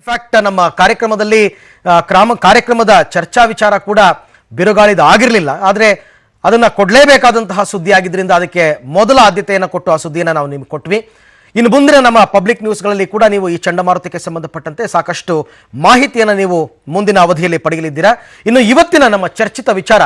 In fact ನಮ್ಮ ಕಾರ್ಯಕ್ರಮದ ಚರ್ಚಾ ವಿಚಾರ ಕೂಡ ಬಿರುಗಾಳಿದ ಆಗಿರಲಿಲ್ಲ. ಆದರೆ ಅದನ್ನ ಕೊಡಲೇಬೇಕಾದಂತಹ ಸುದ್ದಿ ಆಗಿದ್ದರಿಂದ ಅದಕ್ಕೆ ಮೊದಲ ಆದ್ಯತೆಯನ್ನು ಕೊಟ್ಟು ಆ ಸುದ್ದಿಯನ್ನು ನಾವು ನಿಮಗೆ ಕೊಟ್ವಿ. ಇನ್ನು ಮುಂದಿನ ನಮ್ಮ ಪಬ್ಲಿಕ್ ನ್ಯೂಸ್ಗಳಲ್ಲಿ ಕೂಡ ನೀವು ಈ ಚಂಡಮಾರುತಕ್ಕೆ ಸಂಬಂಧಪಟ್ಟಂತೆ ಸಾಕಷ್ಟು ಮಾಹಿತಿಯನ್ನು ನೀವು ಮುಂದಿನ ಅವಧಿಯಲ್ಲಿ ಪಡೆಯಲಿದ್ದೀರಾ. ಇನ್ನು ಇವತ್ತಿನ ನಮ್ಮ ಚರ್ಚಿತ ವಿಚಾರ,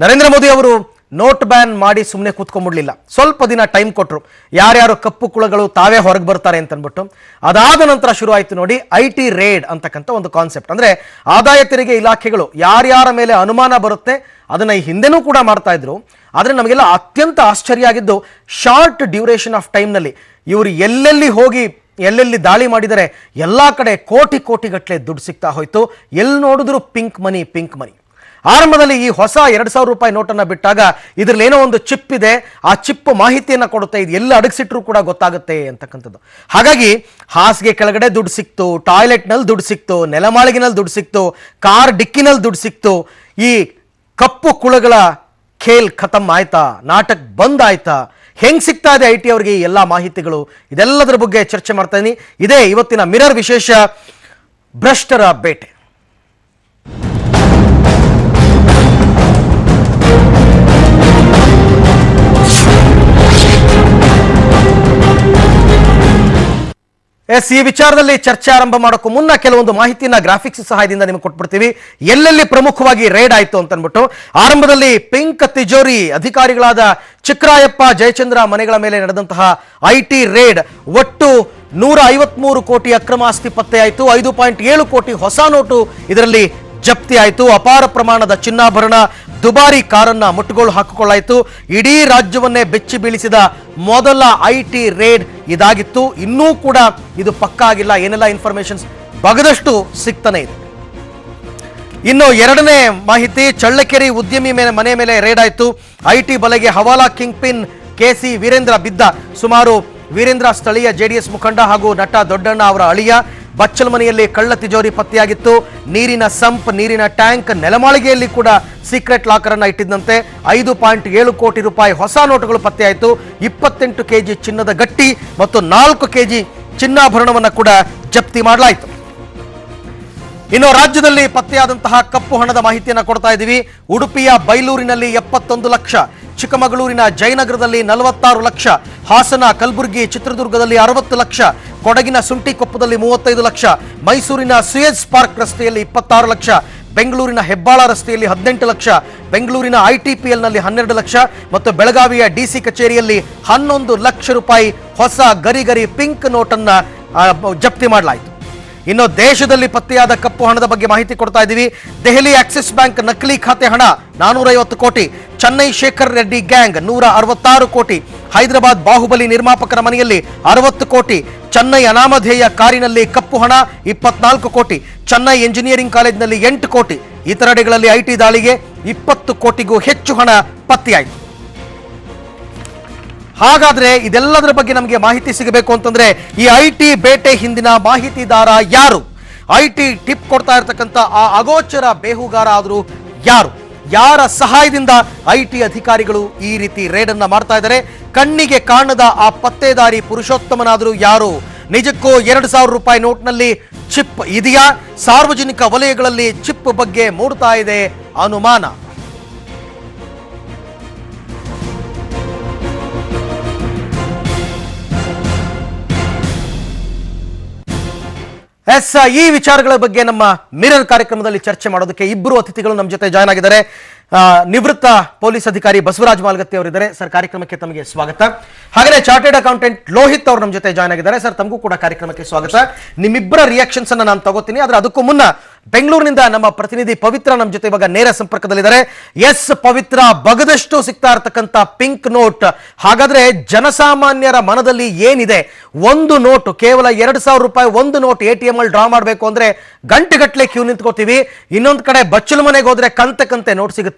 ನರೇಂದ್ರ ಮೋದಿ ಅವರು ನೋಟ್ ಬ್ಯಾನ್ ಮಾಡಿ ಸುಮ್ಮನೆ ಕೂತ್ಕೊಂಡ್ಬಿಡ್ಲಿಲ್ಲ, ಸ್ವಲ್ಪ ದಿನ ಟೈಮ್ ಕೊಟ್ಟರು. ಯಾರ್ಯಾರು ಕಪ್ಪು ಕುಳಗಳು ತಾವೇ ಹೊರಗೆ ಬರ್ತಾರೆ ಅಂತ ಅಂದ್ಬಿಟ್ಟು ಅದಾದ ನಂತರ ಶುರು ಆಯ್ತು ನೋಡಿ IT ರೇಡ್ ಅಂತಕ್ಕಂಥ ಒಂದು ಕಾನ್ಸೆಪ್ಟ್. ಅಂದ್ರೆ ಆದಾಯ ತೆರಿಗೆ ಇಲಾಖೆಗಳು ಯಾರ್ಯಾರ ಮೇಲೆ ಅನುಮಾನ ಬರುತ್ತೆ ಅದನ್ನ ಈ ಹಿಂದೆನೂ ಕೂಡ ಮಾಡ್ತಾ ಇದ್ರು. ಆದ್ರೆ ನಮಗೆಲ್ಲ ಅತ್ಯಂತ ಆಶ್ಚರ್ಯ ಆಗಿದ್ದು ಶಾರ್ಟ್ ಡ್ಯೂರೇಷನ್ ಆಫ್ ಟೈಮ್ನಲ್ಲಿ ಇವರು ಎಲ್ಲೆಲ್ಲಿ ಹೋಗಿ ಎಲ್ಲೆಲ್ಲಿ ದಾಳಿ ಮಾಡಿದರೆ ಎಲ್ಲಾ ಕಡೆ ಕೋಟಿ ಕೋಟಿಗಟ್ಟಲೆ ದುಡ್ಡು ಸಿಗ್ತಾ ಹೋಯ್ತು. ಎಲ್ಲಿ ನೋಡಿದ್ರು ಪಿಂಕ್ ಮನಿ. ಆರಂಭದಲ್ಲಿ ಈ ಹೊಸ 2,000 ರೂಪಾಯಿ ನೋಟನ್ನು ಬಿಟ್ಟಾಗ ಇದರಲ್ಲಿ ಏನೋ ಒಂದು ಚಿಪ್ ಇದೆ, ಆ ಚಿಪ್ ಮಾಹಿತಿಯನ್ನು ಕೊಡುತ್ತೆ, ಇದು ಎಲ್ಲ ಅಡಗಿಸಿಟ್ರು ಕೂಡ ಗೊತ್ತಾಗುತ್ತೆ ಅಂತಕ್ಕಂಥದ್ದು. ಹಾಗಾಗಿ ಹಾಸಿಗೆ ಕೆಳಗಡೆ ದುಡ್ಡು ಸಿಕ್ತು, ಟಾಯ್ಲೆಟ್ನಲ್ಲಿ ದುಡ್ಡು ಸಿಕ್ತು, ನೆಲಮಾಳಿಗೆನಲ್ಲಿ ದುಡ್ಡು ಸಿಕ್ತು, ಕಾರ್ ಡಿಕ್ಕಿನಲ್ಲಿ ದುಡ್ಡು ಸಿಕ್ತು. ಈ ಕಪ್ಪು ಕುಳಗಳ ಖೇಲ್ ಖತಮ್ ಆಯ್ತಾ, ನಾಟಕ ಬಂದ್ ಆಯ್ತಾ, ಹೆಂಗ್ ಸಿಗ್ತಾ ಇದೆ IT ಅವರಿಗೆ ಈ ಎಲ್ಲ ಮಾಹಿತಿಗಳು, ಇದೆಲ್ಲದರ ಬಗ್ಗೆ ಚರ್ಚೆ ಮಾಡ್ತಾ ಇದೀನಿ. ಇದೇ ಇವತ್ತಿನ ಮಿರರ್ ವಿಶೇಷ, ಭ್ರಷ್ಟರ ಬೇಟೆ. ಈ ವಿಚಾರದಲ್ಲಿ ಚರ್ಚೆ ಆರಂಭ ಮಾಡೋಕ್ಕೂ ಮುನ್ನ ಕೆಲವೊಂದು ಮಾಹಿತಿಯನ್ನ ಗ್ರಾಫಿಕ್ಸ್ ಸಹಾಯದಿಂದ ನಿಮಗೆ ಕೊಟ್ಬಿಡ್ತೀವಿ. ಎಲ್ಲೆಲ್ಲಿ ಪ್ರಮುಖವಾಗಿ ರೇಡ್ ಆಯ್ತು ಅಂತ ಅಂದ್ಬಿಟ್ಟು, ಆರಂಭದಲ್ಲಿ ಪಿಂಕ್ ತಿಜೋರಿ ಅಧಿಕಾರಿಗಳಾದ ಚಿಕ್ಕರಾಯಪ್ಪ ಜಯಚಂದ್ರ ಮನೆಗಳ ಮೇಲೆ ನಡೆದಂತಹ IT ರೇಡ್, ಒಟ್ಟು 153 ಕೋಟಿ ಅಕ್ರಮ ಆಸ್ತಿ ಪತ್ತೆಯಾಯಿತು. 5.7 ಕೋಟಿ ಹೊಸ ನೋಟು ಇದರಲ್ಲಿ ಜಪ್ತಿ ಆಯಿತು. ಅಪಾರ ಪ್ರಮಾಣದ ಚಿನ್ನಾಭರಣ, ದುಬಾರಿ ಕಾರನ್ನ ಮುಟ್ಟುಗೋಲು ಹಾಕಿಕೊಳ್ಳಾಯಿತು. ಇಡೀ ರಾಜ್ಯವನ್ನೇ ಬೆಚ್ಚಿ ಬೀಳಿಸಿದ ಮೊದಲ IT ರೇಡ್ ಇದಾಗಿತ್ತು. ಇನ್ನೂ ಕೂಡ ಇದು ಪಕ್ಕಾ ಆಗಿಲ್ಲ, ಏನೆಲ್ಲ ಇನ್ಫಾರ್ಮೇಶನ್ಸ್ ಬಗದಷ್ಟು ಸಿಗ್ತಾನೆ ಇದೆ. ಇನ್ನು ಎರಡನೇ ಮಾಹಿತಿ, ಚಳ್ಳಕೆರೆ ಉದ್ಯಮಿ ಮನೆ ಮೇಲೆ ರೇಡ್ ಆಯಿತು. IT ಬಲೆಗೆ ಹವಾಲಾ ಕಿಂಗ್ ಪಿನ್ KC ವೀರೇಂದ್ರ ಬಿದ್ದ. ಸುಮಾರು ವೀರೇಂದ್ರ ಸ್ಥಳೀಯ JDS ಮುಖಂಡ ಹಾಗೂ ನಟ ದೊಡ್ಡಣ್ಣ ಅವರ ಅಳಿಯ. ಬಚ್ಚಲ್ ಮನೆಯಲ್ಲಿ ಕಳ್ಳ ತಿಜೋರಿ ಪತ್ತೆಯಾಗಿತ್ತು. ನೀರಿನ ಸಂಪ್, ನೀರಿನ ಟ್ಯಾಂಕ್, ನೆಲಮಾಳಿಗೆಯಲ್ಲಿ ಕೂಡ ಸೀಕ್ರೆಟ್ ಲಾಕರ್ ಅನ್ನ ಇಟ್ಟಿದ್ದಂತೆ. 5.7 ಕೋಟಿ ರೂಪಾಯಿ ಹೊಸ ನೋಟುಗಳು ಪತ್ತೆಯಾಯಿತು. 28 kg ಚಿನ್ನದ ಗಟ್ಟಿ ಮತ್ತು 4 kg ಚಿನ್ನಾಭರಣವನ್ನು ಕೂಡ ಜಪ್ತಿ ಮಾಡಲಾಯಿತು. ಇನ್ನು ರಾಜ್ಯದಲ್ಲಿ ಪತ್ತೆಯಾದಂತಹ ಕಪ್ಪು ಹಣದ ಮಾಹಿತಿಯನ್ನು ಕೊಡ್ತಾ ಇದ್ದೀವಿ. ಉಡುಪಿಯ ಬೈಲೂರಿನಲ್ಲಿ 71 ಲಕ್ಷ, ಚಿಕ್ಕಮಗಳೂರಿನ ಜಯನಗರದಲ್ಲಿ 46 ಲಕ್ಷ, ಹಾಸನ, ಕಲಬುರಗಿ, ಚಿತ್ರದುರ್ಗದಲ್ಲಿ 60 ಲಕ್ಷ, ಕೊಡಗಿನ ಸುಂಟಿಕೊಪ್ಪದಲ್ಲಿ 35 ಲಕ್ಷ, ಮೈಸೂರಿನ ಸುಯೆಜ್ ಪಾರ್ಕ್ ರಸ್ತೆಯಲ್ಲಿ 26 ಲಕ್ಷ, ಬೆಂಗಳೂರಿನ ಹೆಬ್ಬಾಳ ರಸ್ತೆಯಲ್ಲಿ 18 ಲಕ್ಷ, ಬೆಂಗಳೂರಿನ ITPL ನಲ್ಲಿ 12 ಲಕ್ಷ ಮತ್ತು ಬೆಳಗಾವಿಯ DC ಕಚೇರಿಯಲ್ಲಿ 11 ಲಕ್ಷ ರೂಪಾಯಿ ಹೊಸ ಗರಿ ಪಿಂಕ್ ನೋಟನ್ನ ಜಪ್ತಿ ಮಾಡಲಾಯಿತು. ಇನ್ನು ದೇಶದಲ್ಲಿ ಪತ್ತೆಯಾದ ಕಪ್ಪು ಹಣದ ಬಗ್ಗೆ ಮಾಹಿತಿ ಕೊಡ್ತಾ ಇದ್ದೀವಿ. ದೆಹಲಿ ಆಕ್ಸಿಸ್ ಬ್ಯಾಂಕ್ ನಕಲಿ ಖಾತೆ ಹಣ 450 ಕೋಟಿ, ಚೆನ್ನೈ ಶೇಖರ್ ರೆಡ್ಡಿ ಗ್ಯಾಂಗ್ 166 ಕೋಟಿ, ಹೈದರಾಬಾದ್ ಬಾಹುಬಲಿ ನಿರ್ಮಾಪಕರ ಮನೆಯಲ್ಲಿ 60 ಕೋಟಿ, ಚೆನ್ನೈ ಅನಾಮಧೇಯ ಕಾರಿನಲ್ಲಿ ಕಪ್ಪು ಹಣ 24 ಕೋಟಿ, ಚೆನ್ನೈ ಎಂಜಿನಿಯರಿಂಗ್ ಕಾಲೇಜಿನಲ್ಲಿ 8 ಕೋಟಿ, ಇತರೆಡೆಗಳಲ್ಲಿ IT ದಾಳಿಗೆ 20 ಕೋಟಿಗೂ ಹೆಚ್ಚು ಹಣ ಪತ್ತೆಯಾಯಿತು. ಹಾಗಾದ್ರೆ ಇದೆಲ್ಲದರ ಬಗ್ಗೆ ನಮಗೆ ಮಾಹಿತಿ ಸಿಗಬೇಕು ಅಂತಂದ್ರೆ ಈ IT ಬೇಟೆ ಹಿಂದಿನ ಮಾಹಿತಿದಾರ ಯಾರು, IT ಟಿಪ್ ಕೊಡ್ತಾ ಇರತಕ್ಕಂತ ಆ ಅಗೋಚರ ಬೇಹುಗಾರ ಆದರೂ ಯಾರು, ಯಾರ ಸಹಾಯದಿಂದ IT ಅಧಿಕಾರಿಗಳು ಈ ರೀತಿ ರೇಡ್ ಅನ್ನ ಮಾಡ್ತಾ ಇದ್ದಾರೆ, ಕಣ್ಣಿಗೆ ಕಾಣದ ಆ ಪತ್ತೇದಾರಿ ಪುರುಷೋತ್ತಮನಾದರೂ ಯಾರು, ನಿಜಕ್ಕೂ 2,000 ರೂಪಾಯಿ ನೋಟ್ನಲ್ಲಿ ಚಿಪ್ ಇದೆಯಾ, ಸಾರ್ವಜನಿಕ ವಲಯಗಳಲ್ಲಿ ಚಿಪ್ ಬಗ್ಗೆ ಮೂಡ್ತಾ ಇದೆ ಅನುಮಾನ. ಈ ವಿಚಾರಗಳ ಬಗ್ಗೆ ನಮ್ಮ ಮಿರರ್ ಕಾರ್ಯಕ್ರಮದಲ್ಲಿ ಚರ್ಚೆ ಮಾಡೋದಕ್ಕೆ ಇಬ್ಬರು ಅತಿಥಿಗಳು ನಮ್ಮ ಜೊತೆ ಜಾಯ್ನ್ ಆಗಿದ್ದಾರೆ. ನಿವೃತ್ತ ಪೊಲೀಸ್ ಅಧಿಕಾರಿ ಬಸವರಾಜ್ ಮಾಲ್ಗತ್ತಿ ಅವರಿದ್ದಾರೆ. ಸರ್, ಕಾರ್ಯಕ್ರಮಕ್ಕೆ ತಮಗೆ ಸ್ವಾಗತ. ಹಾಗೆ ಚಾರ್ಟೆಡ್ ಅಕೌಂಟೆಂಟ್ ಲೋಹಿತ್ ಅವರು ನಮ್ಮ ಜೊತೆ ಜಾಯ್ನ್ ಆಗಿದ್ದಾರೆ. ಸರ್, ತಮಗೂ ಕೂಡ ಕಾರ್ಯಕ್ರಮಕ್ಕೆ ಸ್ವಾಗತ. ನಿಮ್ಮಿಬ್ಬರ ರಿಯಾಕ್ಷನ್ಸ್ ಅನ್ನ ನಾನು ತಗೋತೀನಿ. ಆದ್ರೆ ಅದಕ್ಕೂ ಮುನ್ನ ಬೆಂಗಳೂರಿನಿಂದ ನಮ್ಮ ಪ್ರತಿನಿಧಿ ಪವಿತ್ರ ನಮ್ಮ ಜೊತೆ ಇವಾಗ ನೇರ ಸಂಪರ್ಕದಲ್ಲಿದ್ದಾರೆ. ಎಸ್ ಪವಿತ್ರ, ಬಗದಷ್ಟು ಸಿಗ್ತಾ ಇರತಕ್ಕಂತ ಪಿಂಕ್ ನೋಟ್, ಹಾಗಾದ್ರೆ ಜನಸಾಮಾನ್ಯರ ಮನದಲ್ಲಿ ಏನಿದೆ? ಒಂದು ನೋಟ್, ಕೇವಲ 2,000 ರೂಪಾಯಿ ಒಂದು ನೋಟ್ ATM ಅಲ್ಲಿ ಡ್ರಾ ಮಾಡಬೇಕು ಅಂದ್ರೆ ಗಂಟೆಗಟ್ಟಲೆ ಕ್ಯೂ ನಿಂತ್ಕೋತೀವಿ. ಇನ್ನೊಂದ್ ಕಡೆ ಬಚ್ಚಲು ಮನೆಗೆ ಹೋದ್ರೆ ಕಂತೆ ನೋಟ್ ಸಿಗುತ್ತೆ.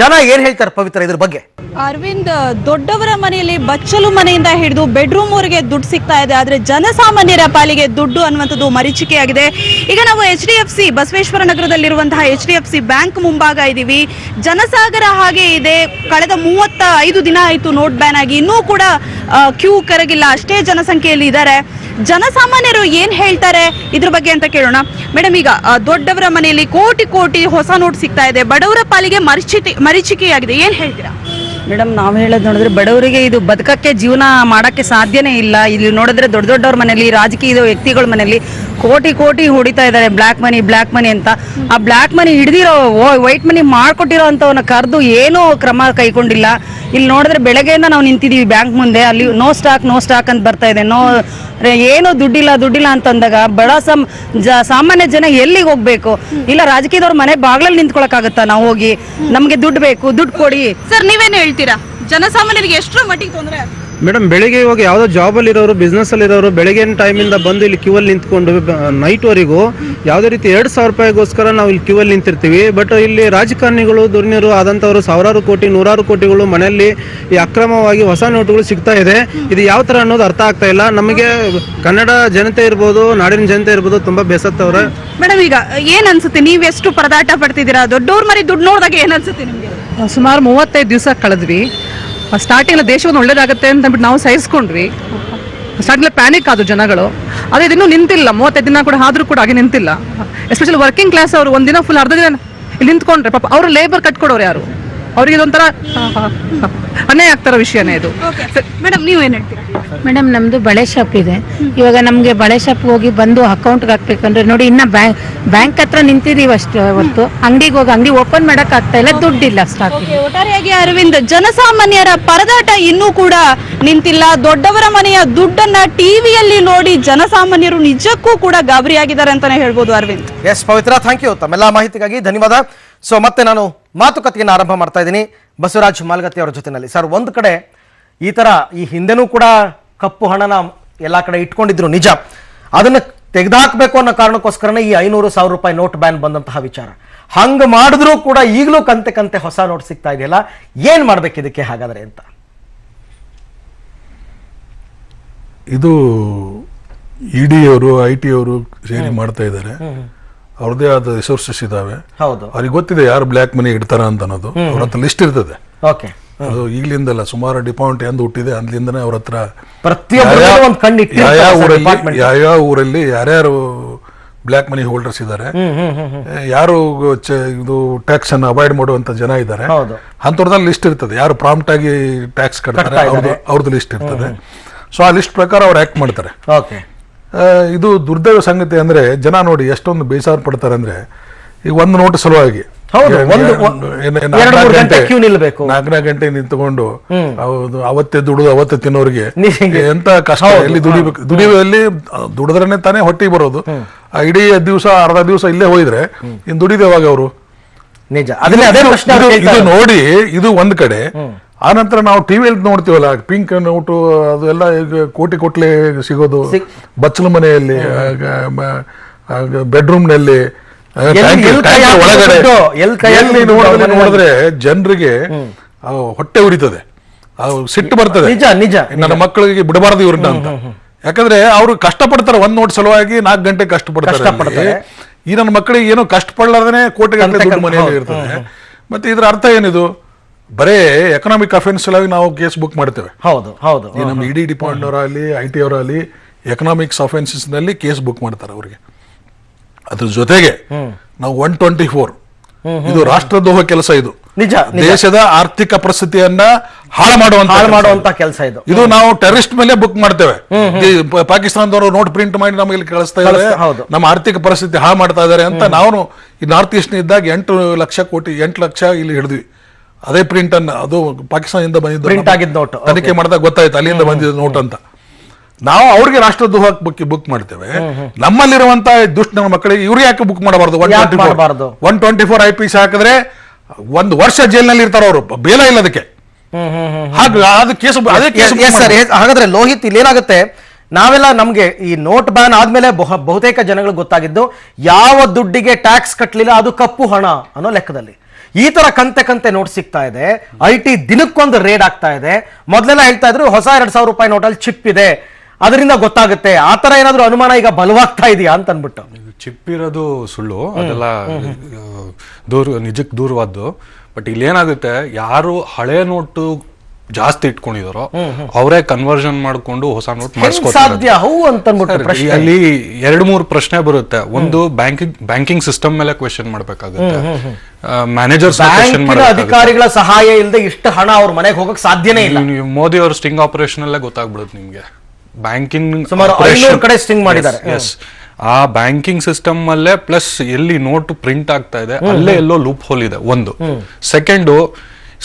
ಜನ ಏನ್ ಹೇಳ್ತಾರೆ ಪವಿತ್ರ ಇದ್ರ ಬಗ್ಗೆ? ಅರವಿಂದ್, ದೊಡ್ಡವರ ಮನೆಯಲ್ಲಿ ಬಚ್ಚಲು ಮನೆಯಿಂದ ಹಿಡಿದು ಬೆಡ್ರೂಮ್ ವರೆಗೆ ದುಡ್ಡು ಸಿಗ್ತಾ ಇದೆ. ಆದ್ರೆ ಜನಸಾಮಾನ್ಯರ ಪಾಲಿಗೆ ದುಡ್ಡು ಅನ್ನುವಂಥದ್ದು ಮರೀಚಿಕೆಯಾಗಿದೆ. ಈಗ ನಾವು HDFC ಬಸವೇಶ್ವರ ನಗರದಲ್ಲಿರುವಂತಹ HDFC ಬ್ಯಾಂಕ್ ಮುಂಭಾಗ ಇದ್ದೀವಿ. ಜನಸಾಗರ ಹಾಗೆ ಇದೆ. ಕಳೆದ 35 ದಿನ ಆಯಿತು ನೋಟ್ ಬ್ಯಾನ್ ಆಗಿ, ಇನ್ನೂ ಕೂಡ ಕ್ಯೂ ಕರಗಿಲ್ಲ, ಅಷ್ಟೇ ಜನಸಂಖ್ಯೆಯಲ್ಲಿ ಇದ್ದಾರೆ. ಜನಸಾಮಾನ್ಯರು ಏನ್ ಹೇಳ್ತಾರೆ ಇದ್ರ ಬಗ್ಗೆ ಅಂತ ಕೇಳೋಣ. ಮೇಡಮ್, ಈಗ ದೊಡ್ಡವರ ಮನೆಯಲ್ಲಿ ಕೋಟಿ ಕೋಟಿ ಹೊಸ ನೋಟ್ ಸಿಗ್ತಾ ಇದೆ, ಬಡವರ ಪಾಲಿಗೆ ಮರೀಚಿಕೆಯಾಗಿದೆ, ಏನ್ ಹೇಳ್ತೀರಾ? ಮೇಡಮ್, ನಾವು ಹೇಳೋದು ನೋಡಿದ್ರೆ ಬಡವರಿಗೆ ಇದು ಬದುಕಕ್ಕೆ, ಜೀವನ ಮಾಡೋಕ್ಕೆ ಸಾಧ್ಯನೇ ಇಲ್ಲ. ಇಲ್ಲಿ ನೋಡಿದ್ರೆ ದೊಡ್ಡ ದೊಡ್ಡವ್ರ ಮನೆಯಲ್ಲಿ, ರಾಜಕೀಯ ವ್ಯಕ್ತಿಗಳ ಮನೆಯಲ್ಲಿ ಕೋಟಿ ಕೋಟಿ ಹೊಡಿತಾ ಇದ್ದಾರೆ ಬ್ಲ್ಯಾಕ್ ಮನಿ ಅಂತ. ಆ ಬ್ಲ್ಯಾಕ್ ಮನಿ ಹಿಡಿದಿರೋ, ವೈಟ್ ಮನಿ ಮಾಡ್ಕೊಟ್ಟಿರೋ ಅಂಥವನ್ನ ಕರೆದು ಏನೂ ಕ್ರಮ ಕೈಗೊಂಡಿಲ್ಲ. ಇಲ್ಲಿ ನೋಡಿದ್ರೆ ಬೆಳಗ್ಗೆಯಿಂದ ನಾವು ನಿಂತಿದ್ದೀವಿ ಬ್ಯಾಂಕ್ ಮುಂದೆ, ಅಲ್ಲಿ ನೋ ಸ್ಟಾಕ್ ಅಂತ ಬರ್ತಾ ಇದೆ. ಏನೋ ದುಡ್ಡಿಲ್ಲ ಅಂತಂದಾಗ ಸಾಮಾನ್ಯ ಜನ ಎಲ್ಲಿಗೆ ಹೋಗ್ಬೇಕು? ಇಲ್ಲ ರಾಜಕೀಯದವ್ರ ಮನೆ ಬಾಗ್ಲಲ್ಲಿ ನಿಂತ್ಕೊಳಕ್ಕಾಗತ್ತಾ? ನಾವು ಹೋಗಿ ನಮ್ಗೆ ದುಡ್ಡು ಬೇಕು, ದುಡ್ಡು ಕೊಡಿ. ಸರ್, ನೀವೇನು ಹೇಳ್ತೀರಾ? ಜನಸಾಮಾನ್ಯರಿಗೆ ಎಷ್ಟರ ಮಟ್ಟಿಗೆ ತೊಂದರೆ? ಮೇಡಮ್, ಬೆಳಿಗ್ಗೆ ಇವಾಗ ಯಾವುದೋ ಜಾಬಲ್ಲಿ ಇರೋರು, ಬಿಸ್ನೆಸ್ಸಲ್ಲಿ ಇರೋರು ಬೆಳಗಿನ ಟೈಮಿಂದ ಬಂದು ಇಲ್ಲಿ ಕ್ಯೂ ಅಲ್ಲಿ ನಿಂತ್ಕೊಂಡು ನೈಟ್ವರೆಗೂ ಯಾವುದೇ ರೀತಿ 2,000 ರೂಪಾಯಿಗೋಸ್ಕರ ನಾವು ಇಲ್ಲಿ ಕ್ಯೂ ಅಲ್ಲಿ ನಿಂತಿರ್ತೀವಿ. ಬಟ್ ಇಲ್ಲಿ ರಾಜಕಾರಣಿಗಳು, ದುರ್ನೀರು ಆದಂಥವರು ಸಾವಿರಾರು ಕೋಟಿ, ನೂರಾರು ಕೋಟಿಗಳು ಮನೆಯಲ್ಲಿ ಈ ಅಕ್ರಮವಾಗಿ ಹೊಸ ನೋಟುಗಳು ಸಿಗ್ತಾ ಇದೆ. ಇದು ಯಾವ ಥರ ಅನ್ನೋದು ಅರ್ಥ ಆಗ್ತಾ ಇಲ್ಲ ನಮಗೆ. ಕನ್ನಡ ಜನತೆ ಇರ್ಬೋದು, ನಾಡಿನ ಜನತೆ ಇರ್ಬೋದು, ತುಂಬ ಬೇಸತ್ತವ್ರೆ. ಮೇಡಮ್, ಈಗ ಏನ್ ಅನ್ಸುತ್ತೆ? ನೀವ್ ಎಷ್ಟು ಪರದಾಟ ಪಡ್ತಿದ್ದೀರಾ? ದೊಡ್ಡವ್ರ ಮರಿ ದುಡ್ಡು ನೋಡಿದಾಗ ಏನ್ ಅನ್ಸುತ್ತೆ ನಿಮ್ಗೆ? ಸುಮಾರು 35 ದಿವಸ ಕಳೆದ್ವಿ. ಸ್ಟಾರ್ಟಿಂಗ್ ದೇಶವನ್ನು ಒಳ್ಳೇದಾಗುತ್ತೆ ಅಂತ ಅಂದ್ಬಿಟ್ಟು ನಾವು ಸಹಿಸ್ಕೊಂಡ್ವಿ. ಸ್ಟಾರ್ಟಿಂಗ್ ಪ್ಯಾನಿಕ್ ಆದ್ರು ಜನಗಳು. ಅದೇ ಇನ್ನೂ ನಿಂತಿಲ್ಲ, 35 ದಿನ ಕೂಡ ಆದ್ರೂ ಕೂಡ ಹಾಗೆ ನಿಂತಿಲ್ಲ. ಎಸ್ಪೆಷಲಿ ವರ್ಕಿಂಗ್ ಕ್ಲಾಸ್ ಅವರು ಒಂದಿನ ಫುಲ್ ಅರ್ಧ ದಿನ ಇಲ್ಲಿ ನಿಂತ್ಕೊಂಡ್ರೆ ಪಾಪ ಅವರು ಲೇಬರ್ ಕಟ್ಕೊಡೋರು ಯಾರು? ಅವ್ರಿಗೆ ಇದೊಂಥರ ಅನ್ಯಾಯ ಆಗ್ತಾರೋ ವಿಷಯನೇ ಇದು. ಮೇಡಮ್, ನೀವು ಏನ್ ಹೇಳ್ತೀರಾ? ಮೇಡಮ್, ನಮ್ದು ಬಳೆ ಶಾಪ್ ಇದೆ. ಇವಾಗ ನಮ್ಗೆ ಬಳೆ ಶಾಪ್ ಹೋಗಿ ಬಂದು ಅಕೌಂಟ್ಗೆ ಹಾಕ್ಬೇಕಂದ್ರೆ ನೋಡಿ, ಇನ್ನ ಬ್ಯಾಂಕ್ ಹತ್ರ ನಿಂತಿದೀವಿ ಅಷ್ಟೇ ಹೊರತು ಅಂಗಡಿಗೆ ಹೋಗಿ ಅಂಗಡಿ ಓಪನ್ ಮಾಡಕ್ ಆಗ್ತಾ ಇಲ್ಲ, ದುಡ್ಡಿಲ್ಲ ಸ್ಟಾಕ್. ಒಟ್ಟಾರೆಯಾಗಿ ಅರವಿಂದ್, ಜನಸಾಮಾನ್ಯರ ಪರದಾಟ ಇನ್ನೂ ಕೂಡ ನಿಂತಿಲ್ಲ. ದೊಡ್ಡವರ ಮನೆಯ ದುಡ್ಡನ್ನ ಟಿವಿಯಲ್ಲಿ ನೋಡಿ ಜನಸಾಮಾನ್ಯರು ನಿಜಕ್ಕೂ ಕೂಡ ಗಾಬರಿಯಾಗಿದ್ದಾರೆ ಅಂತಾನೆ ಹೇಳ್ಬೋದು. Arvind. Yes Pavithra, thank you ತಮ್ಮೆಲ್ಲ ಮಾಹಿತಿಗಾಗಿ ಧನ್ಯವಾದ. ಸೊ ಮತ್ತೆ ನಾನು ಮಾತುಕತೆಯನ್ನು ಆರಂಭ ಮಾಡ್ತಾ ಇದ್ದೀನಿ ಬಸವರಾಜ್ ಮಾಲ್ಗತ್ತಿ ಅವರ ಜೊತೆನಲ್ಲಿ. ಸರ್, ಒಂದು ಕಡೆ ಈ ಥರ ಈ ಹಿಂದೆನೂ ಕೂಡ ಕಪ್ಪು ಹಣನ ಎಲ್ಲ ಕಡೆ ಇಟ್ಕೊಂಡಿದ್ರು ನಿಜ. ಅದನ್ನು ತೆಗೆದುಹಾಕಬೇಕು ಅನ್ನೋ ಕಾರಣಕ್ಕೋಸ್ಕರನೇ ಈ 500,000 ರೂಪಾಯಿ ನೋಟ್ ಬ್ಯಾನ್ ಬಂದಂತಹ ವಿಚಾರ. ಹಂಗೆ ಮಾಡಿದ್ರೂ ಕೂಡ ಈಗಲೂ ಕಂತೆ ಹೊಸ ನೋಟ್ ಸಿಗ್ತಾ ಇದೆಯಲ್ಲ, ಏನು ಮಾಡ್ಬೇಕು ಇದಕ್ಕೆ ಹಾಗಾದ್ರೆ ಅಂತ? ಇದು ED ಅವರು, IT ಅವರು ಸೇರಿ ಮಾಡ್ತಾ ಇದ್ದಾರೆ. ಅವ್ರದೇ ಆದ ರಿಸೋರ್ಸಸ್ ಇದಾವೆ. ಹೌದು, ಅವ್ರಿಗೆ ಗೊತ್ತಿದೆ ಯಾರು ಬ್ಲ್ಯಾಕ್ ಮನಿ ಇಡ್ತಾರ ಅಂತ ಅನ್ನೋದು. ಅವ್ರ ಹತ್ರ ಲಿಸ್ಟ್ ಇರ್ತದೆ. ಓಕೆ, ಅದು ಈಗಲಿಂದಲ್ಲ, ಸುಮಾರು ಡಿಪಾರ್ಟ್ಮೆಂಟ್ ಎಂದು ಹುಟ್ಟಿದೆ ಅಂದ್ಲಿಂದನೇ ಅವ್ರ ಹತ್ರ ಯಾವ ಊರಲ್ಲಿ ಯಾರ್ಯಾರು ಬ್ಲ್ಯಾಕ್ ಮನಿ ಹೋಲ್ಡರ್ಸ್ ಇದ್ದಾರೆ, ಯಾರು ಇದು ಟ್ಯಾಕ್ಸ್ ಅನ್ನು ಅವಾಯ್ಡ್ ಮಾಡುವಂತ ಜನ ಇದ್ದಾರೆ, ಅಂತವ್ರದಲ್ಲಿ ಲಿಸ್ಟ್ ಇರ್ತದೆ. ಯಾರು ಪ್ರಾಂಪ್ಟ್ ಆಗಿ ಟ್ಯಾಕ್ಸ್ ಕಟ್ತಾರೆ ಅವ್ರದ್ದು ಲಿಸ್ಟ್ ಇರ್ತದೆ. ಸೊ ಆ ಲಿಸ್ಟ್ ಪ್ರಕಾರ ಅವ್ರು ಆಕ್ಟ್ ಮಾಡ್ತಾರೆ. ಇದು ದುರ್ದೈವ ಸಂಗತಿ ಅಂದ್ರೆ, ಜನ ನೋಡಿ ಎಷ್ಟೊಂದು ಬೇಸರ ಪಡ್ತಾರೆ ಅಂದ್ರೆ, ಈಗ ಒಂದು ನೋಟ್ ಸಲುವಾಗಿ 4 ಗಂಟೆ ನಿಂತ್ಕೊಂಡು ಅವತ್ತೇ ದುಡಿದು ಅವತ್ತೇ ತಿನ್ನೋರಿಗೆ ಎಂತ ಕಷ್ಟ. ಎಲ್ಲಿ ದುಡಿಬೇಕು? ದುಡಿಯುವಲ್ಲಿ ದುಡಿದ್ರೇನೆ ತಾನೇ ಹೊಟ್ಟಿಗೆ ಬರೋದು. ಇಡೀ ದಿವಸ ಅರ್ಧ ದಿವಸ ಇಲ್ಲೇ ಹೋಯ್ದ್ರೆ ಇನ್ ದುಡಿದೇವಾಗ ಅವರು? ಇದು ನೋಡಿ, ಇದು ಒಂದ್ ಕಡೆ. ಆನಂತರ ನಾವು ಟಿವಿಯಲ್ಲಿ ನೋಡ್ತೀವಲ್ಲ, ಪಿಂಕ್ ನೋಟು ಅದು ಎಲ್ಲ ಈಗ ಕೋಟಿ ಸಿಗೋದು ಬಚ್ಚಲು ಮನೆಯಲ್ಲಿ, ಬೆಡ್ರೂಮ್ನಲ್ಲಿ, ಒಳಗಡೆ ನೋಡಿದ್ರೆ ಜನರಿಗೆ ಹೊಟ್ಟೆ ಉರಿತದೆ, ಸಿಟ್ಟು ಬರ್ತದೆ. ನನ್ನ ಮಕ್ಕಳಿಗೆ ಬಿಡಬಾರ್ದು ಇವ್ರನ್ನ ಅಂತ. ಯಾಕಂದ್ರೆ ಅವ್ರು ಕಷ್ಟಪಡ್ತಾರೆ ಒಂದ್ ನೋಟ್ ಸಲುವಾಗಿ 4 ಗಂಟೆ ಕಷ್ಟಪಡ್ತಾರೆ. ಈ ನನ್ನ ಮಕ್ಕಳಿಗೆ ಏನೋ ಕಷ್ಟಪಡ್ಲಾರ್ದೇ ಕೋಟಿಗಟ್ಟಲೆ ದುಡ್ಡು ಮನೆಯಲ್ಲಿ ಇರ್ತದೆ. ಮತ್ತೆ ಇದ್ರ ಅರ್ಥ ಏನಿದು? ಬರೇ ಎಕನಾಮಿಕ್ ಅಫೆನ್ಸ್ ಸಲುವಾಗಿ ನಾವು ಕೇಸ್ ಬುಕ್ ಮಾಡ್ತೇವೆ. ನಮ್ಮ ED ಡಿಪಾರ್ಟ್ಮೆಂಟ್ ಅವರಾಗಲಿ, IT ಅವರಾಗಲಿ ಎಕನಾಮಿಕ್ಸ್ ಅಫೆನ್ಸಸ್ ನಲ್ಲಿ ಕೇಸ್ ಬುಕ್ ಮಾಡ್ತಾರೆ ಅವ್ರಿಗೆ. ಅದ್ರ ಜೊತೆಗೆ ನಾವು 124 ಇದು ರಾಷ್ಟ್ರದ್ರೋಹ ಕೆಲಸ. ಇದು ನಿಜ. ದೇಶದ ಆರ್ಥಿಕ ಪರಿಸ್ಥಿತಿಯನ್ನ ಹಾಳು ಮಾಡುವಂತ ಕೆಲಸ ಇದು. ಇದು ನಾವು ಟೆರರಿಸ್ಟ್ ಮೇಲೆ ಬುಕ್ ಮಾಡ್ತೇವೆ. ಪಾಕಿಸ್ತಾನದವರು ನೋಟ್ ಪ್ರಿಂಟ್ ಮಾಡಿ ನಮಗೆ ಕಳಿಸ್ತಾ ಇದ್ದಾರೆ, ನಮ್ಮ ಆರ್ಥಿಕ ಪರಿಸ್ಥಿತಿ ಹಾಳು ಮಾಡ್ತಾ ಇದ್ದಾರೆ ಅಂತ. ನಾವು ಈ ನಾರ್ತ್ ಈಸ್ಟ್ ಇದ್ದಾಗ 8 ಲಕ್ಷ ಇಲ್ಲಿ ಹಿಡಿದ್ವಿ. ಅದೇ ಪ್ರಿಂಟ್ ಅನ್ನ, ಅದು ಪಾಕಿಸ್ತಾನದಿಂದ ಬಂದಿದ್ದು ತನಿಖೆ ಮಾಡಿದಾಗ ಗೊತ್ತಾಯ್ತು ಅಲ್ಲಿಂದ ಬಂದಿದ್ದ ನೋಟ್ ಅಂತ. ನಾವು ಅವ್ರಿಗೆ ರಾಷ್ಟ್ರದ್ರೋಹ ಬುಕ್ ಮಾಡ್ತೇವೆ. ನಮ್ಮಲ್ಲಿರುವಂತ ದುಷ್ಟ ನನ್ನ ಮಕ್ಕಳಿಗೆ ಇವ್ರಿಗೆ ಯಾಕೆ ಬುಕ್ ಮಾಡಬಾರ್ದು? 124 IPC ಹಾಕಿದ್ರೆ 1 ವರ್ಷ ಜೈಲಿನಲ್ಲಿ ಇರ್ತಾರ ಅವರು, ಬೇಲ ಇಲ್ಲ ಅದಕ್ಕೆ. ಹಾಗಾದ್ರೆ ಲೋಹಿತ್, ಇಲ್ಲೇನಾಗುತ್ತೆ, ನಾವೆಲ್ಲ ನಮ್ಗೆ ಈ ನೋಟ್ ಬ್ಯಾನ್ ಆದ್ಮೇಲೆ ಬಹುತೇಕ ಜನಗಳು ಗೊತ್ತಾಗಿದ್ದು, ಯಾವ ದುಡ್ಡಿಗೆ ಟ್ಯಾಕ್ಸ್ ಕಟ್ಟಲಿಲ್ಲ ಅದು ಕಪ್ಪು ಹಣ ಅನ್ನೋ ಲೆಕ್ಕದಲ್ಲಿ. ಈ ತರ ಕಂತೆ ನೋಟ್ ಸಿಗ್ತಾ ಇದೆ. IT ದಿನಕ್ಕೊಂದು ರೇಡ್ ಆಗ್ತಾ ಇದೆ. ಮೊದಲೆಲ್ಲ ಹೇಳ್ತಾ ಇದ್ರು ಹೊಸ 2,000 ರೂಪಾಯಿ ನೋಟಲ್ಲಿ ಚಿಪ್ ಇದೆ, ಅದರಿಂದ ಗೊತ್ತಾಗುತ್ತೆ. ಆ ತರ ಏನಾದ್ರು ಅನುಮಾನ ಈಗ ಬಲವಾಗ್ತಾ ಇದೆಯಾ ಅಂತ ಅನ್ಬಿಟ್ಟು. ಚಿಪ್ ಇರೋದು ಸುಳ್ಳು, ಅದೆಲ್ಲ ನಿಜಕ್ಕೆ ದೂರವಾದ್ದು. ಬಟ್ ಇಲ್ಲಿ ಏನಾಗುತ್ತೆ, ಯಾರು ಹಳೆ ನೋಟು ಜಾಸ್ತಿ ಇಟ್ಕೊಂಡಿದಾರೋ ಅವರೇ ಕನ್ವರ್ಷನ್ ಮಾಡ್ಕೊಂಡು ಹೊಸ ನೋಟ್ ಸಾಧ್ಯ ಹೌ ಅಂತ ಅಲ್ಲಿ 2-3 ಪ್ರಶ್ನೆ ಬರುತ್ತೆ. ಒಂದು ಬ್ಯಾಂಕಿಂಗ್ ಸಿಸ್ಟಮ್ ಮೇಲೆ ಕ್ವೆಶನ್ ಮಾಡ್ಬೇಕಾಗುತ್ತೆ, ಮ್ಯಾನೇಜರ್ಸ್ ಅಧಿಕಾರಿಗಳ ಸಹಾಯ ಇಲ್ಲದೆ ಇಷ್ಟು ಹಣ ಅವ್ರ ಮನೆಗೆ ಹೋಗಕ್ ಸಾಧ್ಯನೇ ಇಲ್ಲ. ಮೋದಿ ಅವ್ರ ಸ್ಟಿಂಗ್ ಆಪರೇಷನ್ ಅಲ್ಲೇ ಗೊತ್ತಾಗ್ಬಿಡುತ್ತೆ ನಿಮ್ಗೆ. ಬ್ಯಾಂಕಿಂಗ್ ಸುಮಾರು 500 ಕಡೆ ಸ್ಟಿಂಗ್ ಮಾಡಿದ್ದಾರೆ. ಆ ಬ್ಯಾಂಕಿಂಗ್ ಸಿಸ್ಟಮ್ ಅಲ್ಲೇ ಪ್ಲಸ್ ಎಲ್ಲಿ ನೋಟ್ ಪ್ರಿಂಟ್ ಆಗ್ತಾ ಇದೆ ಅಲ್ಲೇ ಎಲ್ಲೋ ಲೂಪ್ ಹೋಲ್ ಇದೆ ಒಂದು. ಸೆಕೆಂಡು,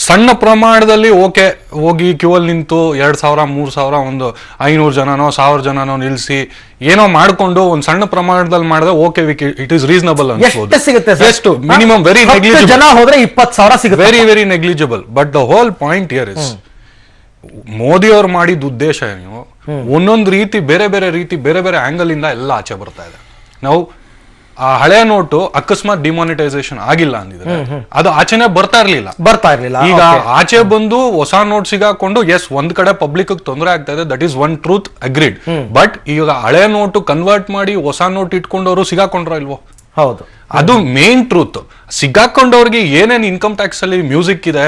ಸಣ್ಣ ಪ್ರಮಾಣದಲ್ಲಿ ಹೋಗಿ ಕ್ಯೂ ಅಲ್ಲಿ ನಿಂತು 2,000 3,000 ಒಂದು 500 ಜನನೋ 1,000 ಜನನೋ ನಿಲ್ಸಿ ಏನೋ ಮಾಡ್ಕೊಂಡು ಒಂದ್ ಸಣ್ಣ ಪ್ರಮಾಣದಲ್ಲಿ ಮಾಡಿದ್ರೆ ಇಟ್ ಇಸ್ ರೀಸನಬಲ್ ಅನ್ಸ್ಬೋದು. ಎಷ್ಟು ಮಿನಿಮಮ್ ವೆರಿ ನೆಗ್ಲಿಜಿಬಲ್. ಜನ ಹೋದ್ರೆ 20,000 ಸಿಗುತ್ತೆ. Very negligible. But the whole point here is, Modi ಅವ್ರು ಮಾಡಿದ ಉದ್ದೇಶ ಏನು, ಒಂದೊಂದು ರೀತಿ ಬೇರೆ ಬೇರೆ ಆಂಗಲ್ ಇಂದ ಎಲ್ಲ ಆಚೆ ಬರ್ತಾ ಇದೆ. ನಾವು ಆ ಹಳೆ ನೋಟು ಅಕಸ್ಮಾತ್ ಡಿಮಾನಿಟೈಸೇಷನ್ ಆಗಿಲ್ಲ ಅಂದಿದ್ರೆ ಅದು ಆಚೆನೆ ಬರ್ತಾ ಇರ್ಲಿಲ್ಲ. ಈಗ ಆಚೆ ಬಂದು ಹೊಸ ನೋಟ್ ಸಿಗಾಕೊಂಡು ಒಂದ್ ಕಡೆ ಪಬ್ಲಿಕ್ ತೊಂದರೆ ಆಗ್ತಾ ಇದೆ, that is one truth agreed. But ಈಗ ಹಳೆ ನೋಟು ಕನ್ವರ್ಟ್ ಮಾಡಿ ಹೊಸ ನೋಟ್ ಇಟ್ಕೊಂಡವರು ಸಿಗಾಕೊಂಡ್ರ ಇಲ್ವೋ? ಹೌದು, ಅದು ಮೇನ್ ಟ್ರೂತ್. ಸಿಗಾಕೊಂಡವ್ರಿಗೆ ಏನೇನ್ ಇನ್ಕಮ್ ಟ್ಯಾಕ್ಸ್ ಅಲ್ಲಿ ಮ್ಯೂಸಿಕ್ ಇದೆ,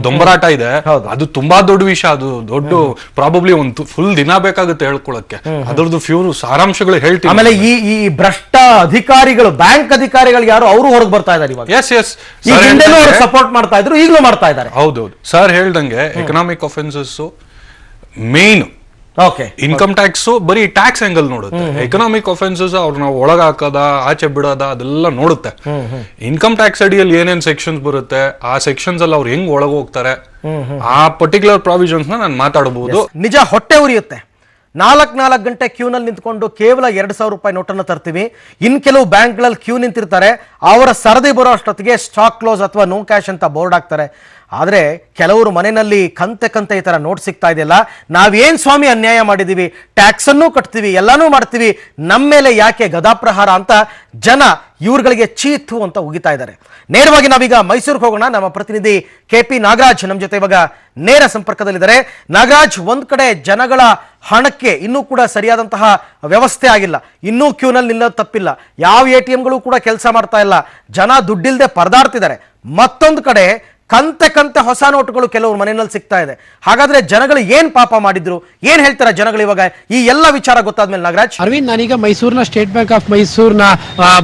ದೊಂಬರಾಟ ಇದೆ, ಅದು ತುಂಬಾ ದೊಡ್ಡ ವಿಷಯ. ಅದು ದೊಡ್ಡ ಪ್ರಾಬಬ್ಲಿ ಒಂದು ಫುಲ್ ದಿನ ಬೇಕಾಗುತ್ತೆ ಹೇಳ್ಕೊಳಕ್ಕೆ. ಅದ್ರದ್ದು ಫ್ಯೂರು ಸಾರಾಂಶಗಳು ಹೇಳ್ತೀವಿ. ಆಮೇಲೆ ಈ ಭ್ರಷ್ಟ ಅಧಿಕಾರಿಗಳು, ಬ್ಯಾಂಕ್ ಅಧಿಕಾರಿಗಳು ಯಾರು ಅವರು ಹೊರಗೆ ಬರ್ತಾ ಇದ್ದಾರೆ ಇವಾಗ. ಸಪೋರ್ಟ್ ಮಾಡ್ತಾ ಇದ್ರು, ಈಗಲೂ ಮಾಡ್ತಾ ಇದ್ದಾರೆ. ಹೌದೌದು, ಸರ್ ಹೇಳ್ದಂಗೆ economic offences main. Income tax ಬರೀ ಟ್ಯಾಕ್ಸ್ ಆಂಗಲ್ ನೋಡುತ್ತೆ. ಎಕನಾಮಿಕ್ ಅಫೆನ್ಸಸ್ ಅವ್ರನ್ನ ಒಳಗ ಹಾಕದ ಆಚೆ ಬಿಡೋದ ಅದೆಲ್ಲ ನೋಡುತ್ತೆ. ಇನ್ಕಮ್ ಟ್ಯಾಕ್ಸ್ ಅಡಿಯಲ್ಲಿ ಏನೇನ್ ಸೆಕ್ಷನ್ಸ್ ಬರುತ್ತೆ, ಆ ಸೆಕ್ಷನ್ಸ್ ಅಲ್ಲಿ ಅವ್ರು ಹೆಂಗ್ ಒಳಗ ಹೋಗ್ತಾರೆ, ಆ ಪರ್ಟಿಕ್ಯುಲರ್ ಪ್ರಾವಿಷನ್ಸ್ ನಾನು ಮಾತಾಡಬಹುದು. ನಿಜ ಹೊಟ್ಟೆ ಉರಿಯುತ್ತೆ. 4 ಗಂಟೆ ಕ್ಯೂನಲ್ಲಿ ನಿಂತ್ಕೊಂಡು ಕೇವಲ 2,000 ರೂಪಾಯಿ ನೋಟನ್ನು ತರ್ತೀವಿ. ಇನ್ ಕೆಲವು ಬ್ಯಾಂಕ್ಗಳಲ್ಲಿ ಕ್ಯೂ ನಿಂತಿರ್ತಾರೆ, ಅವರ ಸರದಿ ಬರೋ ಅಷ್ಟೊತ್ತಿಗೆ ಸ್ಟಾಕ್ ಕ್ಲೋಸ್ ಅಥವಾ ನೋ ಕ್ಯಾಶ್ ಅಂತ ಬೋರ್ಡ್ ಹಾಕ್ತಾರೆ. ಆದರೆ ಕೆಲವರು ಮನೆಯಲ್ಲಿ ಕಂತೆ ಈ ಥರ ನೋಟ್ ಸಿಗ್ತಾ ಇದೆಯಲ್ಲ, ನಾವೇನು ಸ್ವಾಮಿ ಅನ್ಯಾಯ ಮಾಡಿದ್ದೀವಿ, ಟ್ಯಾಕ್ಸನ್ನು ಕಟ್ತೀವಿ, ಎಲ್ಲನೂ ಮಾಡ್ತೀವಿ, ನಮ್ಮ ಮೇಲೆ ಯಾಕೆ ಗದಾಪ್ರಹಾರ ಅಂತ ಜನ ಇವ್ರುಗಳಿಗೆ ಚೀತು ಅಂತ ಉಗಿತಾ ಇದ್ದಾರೆ. ನೇರವಾಗಿ ನಾವೀಗ ಮೈಸೂರಿಗೆ ಹೋಗೋಣ. ನಮ್ಮ ಪ್ರತಿನಿಧಿ KP ನಾಗರಾಜ್ ನಮ್ಮ ಜೊತೆ ಇವಾಗ ನೇರ ಸಂಪರ್ಕದಲ್ಲಿದ್ದಾರೆ. ನಾಗರಾಜ್, ಒಂದ್ ಕಡೆ ಜನಗಳ ಹಣಕ್ಕೆ ಇನ್ನೂ ಕೂಡ ಸರಿಯಾದಂತಹ ವ್ಯವಸ್ಥೆ ಆಗಿಲ್ಲ, ಇನ್ನೂ ಕ್ಯೂನಲ್ಲಿ ನಿಲ್ಲೋದು ತಪ್ಪಿಲ್ಲ, ಯಾವ ATMಗಳು ಕೂಡ ಕೆಲಸ ಮಾಡ್ತಾ ಇಲ್ಲ, ಜನ ದುಡ್ಡಿಲ್ಲದೆ ಪರದಾಡ್ತಿದ್ದಾರೆ. ಮತ್ತೊಂದು ಕಡೆ ಕಂತೆ ಹೊಸ ನೋಟುಗಳು ಕೆಲವರು ಮನೆಯಲ್ಲಿ ಸಿಗ್ತಾ ಇದೆ. ಹಾಗಾದ್ರೆ ಜನಗಳು ಏನ್ ಪಾಪ ಮಾಡಿದ್ರು, ಏನ್ ಹೇಳ್ತಾರೆ ಜನಗಳು ಇವಾಗ ಈ ಎಲ್ಲ ವಿಚಾರ ಗೊತ್ತಾದ್ಮೇಲೆ? ನಾಗರಾಜ್, ಅರವಿಂದ್, ನಾನೀಗ ಮೈಸೂರಿನ ಸ್ಟೇಟ್ ಬ್ಯಾಂಕ್ ಆಫ್ ಮೈಸೂರಿನ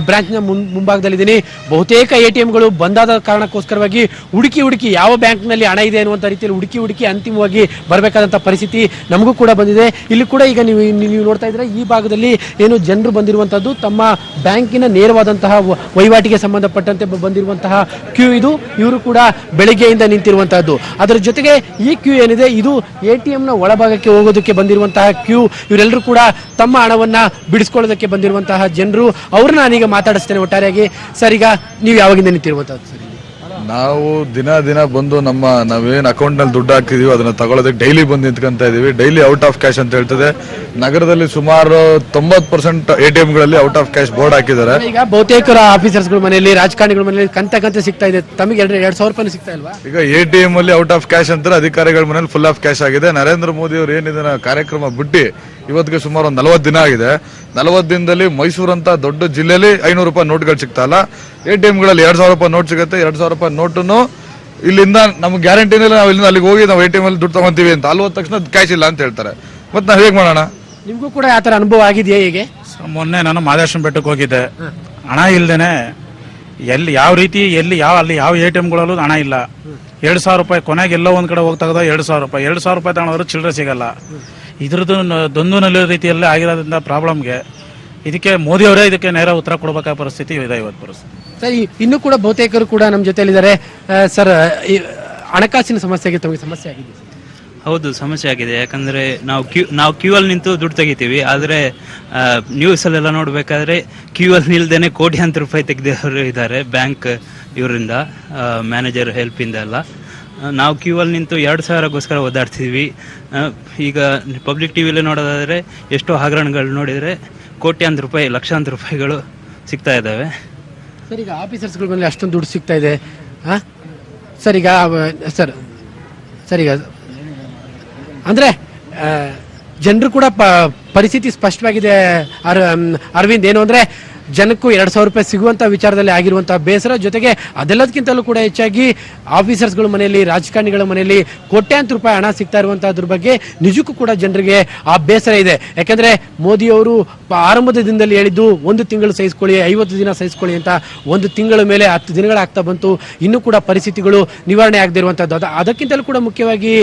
ಬ್ರಾಂಚ್ ನ ಮುಂಭಾಗದಲ್ಲಿದ್ದೀನಿ. ಬಹುತೇಕ ATMಗಳು ಬಂದಾದ ಕಾರಣಕ್ಕೋಸ್ಕರವಾಗಿ ಹುಡುಕಿ ಯಾವ ಬ್ಯಾಂಕ್ ನಲ್ಲಿ ಹಣ ಇದೆ ಅನ್ನುವಂತ ರೀತಿಯಲ್ಲಿ ಹುಡುಕಿ ಅಂತಿಮವಾಗಿ ಬರಬೇಕಾದಂತ ಪರಿಸ್ಥಿತಿ ನಮಗೂ ಕೂಡ ಬಂದಿದೆ. ಇಲ್ಲಿ ಕೂಡ ಈಗ ನೀವು ನೋಡ್ತಾ ಇದ್ರೆ ಈ ಭಾಗದಲ್ಲಿ ಏನು ಜನರು ಬಂದಿರುವಂತದ್ದು ತಮ್ಮ ಬ್ಯಾಂಕಿನ ನೇರವಾದಂತಹ ವಹಿವಾಟಿಗೆ ಸಂಬಂಧಪಟ್ಟಂತೆ ಬಂದಿರುವಂತಹ ಕ್ಯೂ ಇದು. ಇವರು ಕೂಡ ಬೆಳಿಗ್ಗೆಯಿಂದ ನಿಂತಿರುವಂತಹದ್ದು. ಅದರ ಜೊತೆಗೆ ಈ ಕ್ಯೂ ಏನಿದೆ ಇದು ATM ನ ಒಳಭಾಗಕ್ಕೆ ಹೋಗೋದಕ್ಕೆ ಬಂದಿರುವಂತಹ ಕ್ಯೂ. ಇವರೆಲ್ಲರೂ ಕೂಡ ತಮ್ಮ ಹಣವನ್ನ ಬಿಡಿಸ್ಕೊಳ್ಳೋದಕ್ಕೆ ಬಂದಿರುವಂತಹ ಜನರು. ಅವ್ರನ್ನ ನಾನೀಗ ಮಾತಾಡಿಸ್ತೇನೆ. ಒಟ್ಟಾರೆಯಾಗಿ ಸರ್, ಈಗ ನೀವು ಯಾವಾಗಿಂದ ನಿಂತಿರುವಂತಹದ್ದು ಸರ್? ನಾವು ದಿನ ಬಂದು ನಾವೇನ್ ಅಕೌಂಟ್ ನಲ್ಲಿ ದುಡ್ಡು ಹಾಕಿದೀವಿ ಅದನ್ನ ತಗೊಳ್ಳೋದಕ್ಕೆ ಡೈಲಿ ಬಂದು ನಿಂತ್ಕೊಂತ ಇದೀವಿ. ಡೈಲಿ ಔಟ್ ಆಫ್ ಕ್ಯಾಶ್ ಅಂತ ಹೇಳ್ತದೆ. ನಗರದಲ್ಲಿ ಸುಮಾರು 90% ATMಗಳಲ್ಲಿ ಔಟ್ ಆಫ್ ಕ್ಯಾಶ್ ಬೋರ್ಡ್ ಹಾಕಿದ್ದಾರೆ. ಈಗ ಬಹುತೇಕ ಆಫೀಸರ್ಸ್ಗಳ ಮನೆಯಲ್ಲಿ, ರಾಜಕಾರಣಿಗಳ ಮನೆಯಲ್ಲಿ ಕಂತೆ ಸಿಗ್ತಾ ಇದೆ. ತಮಗೆ 2,000 ರೂಪಾಯಿ ಸಿಗ್ತಾ ಇಲ್ವಾ? ಈಗ ATM ಅಲ್ಲಿ ಔಟ್ ಆಫ್ ಕ್ಯಾಶ್ ಅಂತಾರೆ, ಅಧಿಕಾರಿಗಳ ಮನೇಲಿ ಫುಲ್ ಆಫ್ ಕ್ಯಾಶ್ ಆಗಿದೆ. ನರೇಂದ್ರ ಮೋದಿ ಅವರು ಏನಿದೆ ಕಾರ್ಯಕ್ರಮ ಬಿಟ್ಟು ಇವತ್ತಿಗೆ ಸುಮಾರು ಒಂದು 40 ದಿನ ಆಗಿದೆ. 40 ದಿನದಲ್ಲಿ ಮೈಸೂರಂತ ದೊಡ್ಡ ಜಿಲ್ಲೆಯಲ್ಲಿ 500 ರೂಪಾಯಿ ನೋಟ್ಗಳು ಸಿಗ್ತಾ ಇಲ್ಲ. ATMಗಳಲ್ಲಿ 2,000 ರೂಪಾಯಿ ನೋಟ್ ಸಿಗುತ್ತೆ. 2,000 ರೂಪಾಯಿ ನೋಟನ್ನು ಇಲ್ಲಿಂದ ನಮ್ಗೆ ಗ್ಯಾರಂಟಿನೇ ಇಲ್ಲ, ನಾವು ಇಲ್ಲಿಂದ ಅಲ್ಲಿಗೆ ಹೋಗಿ ನಾವು ATM ಅಲ್ಲಿ ದುಡ್ಡು ತಗೊಂತೀವಿ ಅಂತ. ಅಲ್ಲಿ ಹೋದ ತಕ್ಷಣ ಕ್ಯಾಶ್ ಇಲ್ಲ ಅಂತ ಹೇಳ್ತಾರೆ. ಮತ್ತೆ ನಾವು ಹೇಗೆ ಮಾಡೋಣ? ನಿಮ್ಗೂ ಕೂಡ ಆ ತರ ಅನುಭವ ಆಗಿದೆಯಾ? ಹೇಗೆ? ಮೊನ್ನೆ ನಾನು ಮಾದೇಶ್ವರ ಬೆಟ್ಟಕ್ಕೆ ಹೋಗಿದ್ದೆ. ಹಣ ಇಲ್ದೇನೆ ಅಲ್ಲಿ ಯಾವ ATMಗಳಲ್ಲೂ ಹಣ ಇಲ್ಲ. 2,000 ರೂಪಾಯಿ ಕೊನೆಗೆ ಎಲ್ಲೋ ಒಂದ್ ಕಡೆ ಹೋಗಿ ತೆಗೆದ 2,000 ರೂಪಾಯಿ ತಗೊಳೋರು ಚಿಲ್ಲರೆ ಸಿಗಲ್ಲ. ಇದ್ರದ್ದು ದೊಂದು ರೀತಿಯಲ್ಲೇ ಆಗಿರೋದ್ರಿಂದ ಪ್ರಾಬ್ಲಮ್ಗೆ ಇದಕ್ಕೆ ಮೋದಿ ಅವರೇ ಇದಕ್ಕೆ ನೇರ ಉತ್ತರ ಕೊಡಬೇಕಾದ ಪರಿಸ್ಥಿತಿ ಇದೆ ಇವತ್ತು ಪರಿಸ್ಥಿತಿ. ಸರ್, ಇನ್ನೂ ಕೂಡ ಬಹುತೇಕರು ಕೂಡ ನಮ್ಮ ಜೊತೆಯಲ್ಲಿದ್ದಾರೆ. ಸರ್, ಹಣಕಾಸಿನ ಸಮಸ್ಯೆಗೆ ತಮಗೆ ಸಮಸ್ಯೆ ಆಗಿದೆ? ಹೌದು, ಸಮಸ್ಯೆ ಆಗಿದೆ. ಯಾಕಂದ್ರೆ ನಾವು ಕ್ಯೂ ಅಲ್ಲಿ ನಿಂತು ದುಡ್ಡು ತೆಗಿತೀವಿ. ಆದ್ರೆ ನ್ಯೂಸ್ ಅಲ್ಲೆಲ್ಲ ನೋಡ್ಬೇಕಾದ್ರೆ ಕ್ಯೂ ಅಲ್ಲಿ ನಿಲ್ದೇನೆ ಕೋಟ್ಯಾಂತರ ರೂಪಾಯಿ ತೆಗೆದವರು ಇದ್ದಾರೆ ಬ್ಯಾಂಕ್ ಇವರಿಂದ, ಮ್ಯಾನೇಜರ್ ಹೆಲ್ಪ್ ಇಂದ ಎಲ್ಲ. ನಾವು ಕ್ಯೂ ಅಲ್ಲಿ ನಿಂತು 2,000ಗೋಸ್ಕರ ಓದಾಡ್ತೀವಿ. ಈಗ ಪಬ್ಲಿಕ್ ಟಿವಿಲೇ ನೋಡೋದಾದ್ರೆ ಎಷ್ಟೋ ಹಗರಣಗಳು ನೋಡಿದ್ರೆ ಕೋಟ್ಯಾಂತರ ರೂಪಾಯಿ, ಲಕ್ಷಾಂತರ ರೂಪಾಯಿಗಳು ಸಿಗ್ತಾ ಇದ್ದಾವೆ. ಸರ್, ಈಗ ಆಫೀಸರ್ಸ್ಗಳ ಮೇಲೆ ಅಷ್ಟೊಂದು ದುಡ್ಡು ಸಿಗ್ತಾ ಇದೆ. ಸರ್, ಈಗ ಅಂದ್ರೆ ಜನರು ಕೂಡ ಪರಿಸ್ಥಿತಿ ಸ್ಪಷ್ಟವಾಗಿದೆ. ಅರವಿಂದ್, ಏನು ಅಂದ್ರೆ ಜನಕ್ಕೂ 2,000 ರೂಪಾಯಿ ಸಿಗುವಂತ ವಿಚಾರದಲ್ಲಿ ಆಗಿರುವಂತಹ ಬೇಸರ, ಜೊತೆಗೆ ಅದೆಲ್ಲದಕ್ಕಿಂತಲೂ ಕೂಡ ಹೆಚ್ಚಾಗಿ ಆಫೀಸರ್ಸ್ಗಳ ಮನೆಯಲ್ಲಿ, ರಾಜಕಾರಣಿಗಳ ಮನೆಯಲ್ಲಿ ಕೋಟ್ಯಾಂತರ ರೂಪಾಯಿ ಹಣ ಸಿಗ್ತಾ ಇರುವಂತಹದ್ರ ಬಗ್ಗೆ ನಿಜಕ್ಕೂ ಕೂಡ ಜನರಿಗೆ ಆ ಬೇಸರ ಇದೆ. ಯಾಕಂದ್ರೆ ಮೋದಿ ಅವರು ಆರಂಭದ ದಿನದಲ್ಲಿ ಹೇಳಿದ್ದು 1 ತಿಂಗಳು ಸಹಿಸ್ಕೊಳ್ಳಿ, 50 ದಿನ ಸಹಿಸ್ಕೊಳ್ಳಿ ಅಂತ. 1 ತಿಂಗಳ ಮೇಲೆ 10 ದಿನಗಳಾಗ್ತಾ ಬಂತು, ಇನ್ನೂ ಕೂಡ ಪರಿಸ್ಥಿತಿಗಳು ನಿವಾರಣೆ ಆಗದೆ ಇರುವಂತದ್ದು. ಅದಕ್ಕಿಂತಲೂ ಕೂಡ ಮುಖ್ಯವಾಗಿ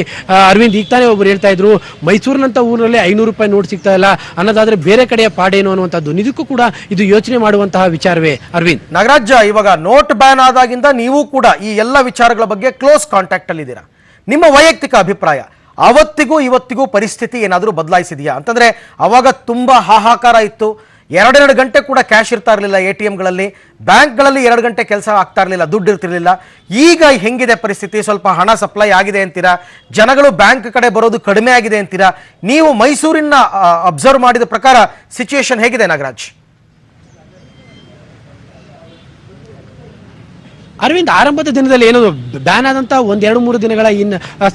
ಅರವಿಂದ್, ಈಗ ತಾನೇ ಒಬ್ರು ಹೇಳ್ತಾ ಇದ್ರು, ಮೈಸೂರಿನಂತ ಊರಲ್ಲಿ 500 ರೂಪಾಯಿ ನೋಟ್ ಸಿಗ್ತಾ ಇಲ್ಲ ಅನ್ನೋದಾದ್ರೆ ಬೇರೆ ಕಡೆಯ ಪಾಡೇನು ಅನ್ನುವಂಥದ್ದು. ನಿಜಕ್ಕೂ ಕೂಡ ಇದು ಯೋಚನೆ ಮಾಡುವಂತಹ ವಿಚಾರವೇ ಅರವಿಂದ್? ನಾಗರಾಜ್, ಇವಾಗ ನೋಟ್ ಬ್ಯಾನ್ ಆದಾಗಿಂದ ನೀವು ಕೂಡ ಈ ಎಲ್ಲ ವಿಚಾರಗಳ ಬಗ್ಗೆ ಕ್ಲೋಸ್ ಕಾಂಟ್ಯಾಕ್ಟ್ ಅಲ್ಲಿ ಇದ್ದೀರಾ. ನಿಮ್ಮ ವೈಯಕ್ತಿಕ ಅಭಿಪ್ರಾಯ, ಅವತ್ತಿಗೂ ಇವತ್ತಿಗೂ ಪರಿಸ್ಥಿತಿ ಏನಾದರೂ ಬದಲಾಯಿಸಿದೆಯಾ ಅಂತಂದ್ರೆ, ಅವಾಗ ತುಂಬಾ ಹಾಹಾಕಾರ ಇತ್ತು. 2 ಗಂಟೆ ಕೂಡ ಕ್ಯಾಶ್ ಇರ್ತಾ ಇರಲಿಲ್ಲ ATMಗಳಲ್ಲಿ, ಬ್ಯಾಂಕ್ಗಳಲ್ಲಿ 2 ಗಂಟೆ ಕೆಲಸ ಆಗ್ತಾ ಇರಲಿಲ್ಲ, ದುಡ್ಡು ಇರ್ತಿರ್ಲಿಲ್ಲ. ಈಗ ಹೆಂಗಿದೆ ಪರಿಸ್ಥಿತಿ? ಸ್ವಲ್ಪ ಹಣ ಸಪ್ಲೈ ಆಗಿದೆ ಅಂತೀರಾ? ಜನಗಳು ಬ್ಯಾಂಕ್ ಕಡೆ ಬರೋದು ಕಡಿಮೆ ಆಗಿದೆ ಅಂತೀರಾ? ನೀವು ಮೈಸೂರಿನ ಅಬ್ಸರ್ವ್ ಮಾಡಿದ ಪ್ರಕಾರ ಸಿಚುಯೇಷನ್ ಹೇಗಿದೆ ನಾಗರಾಜ್? ಅರವಿಂದ್, ಆರಂಭದ ದಿನದಲ್ಲಿ ಏನು ಬ್ಯಾನ್ ಆದಂತ 1-2-3 ದಿನಗಳ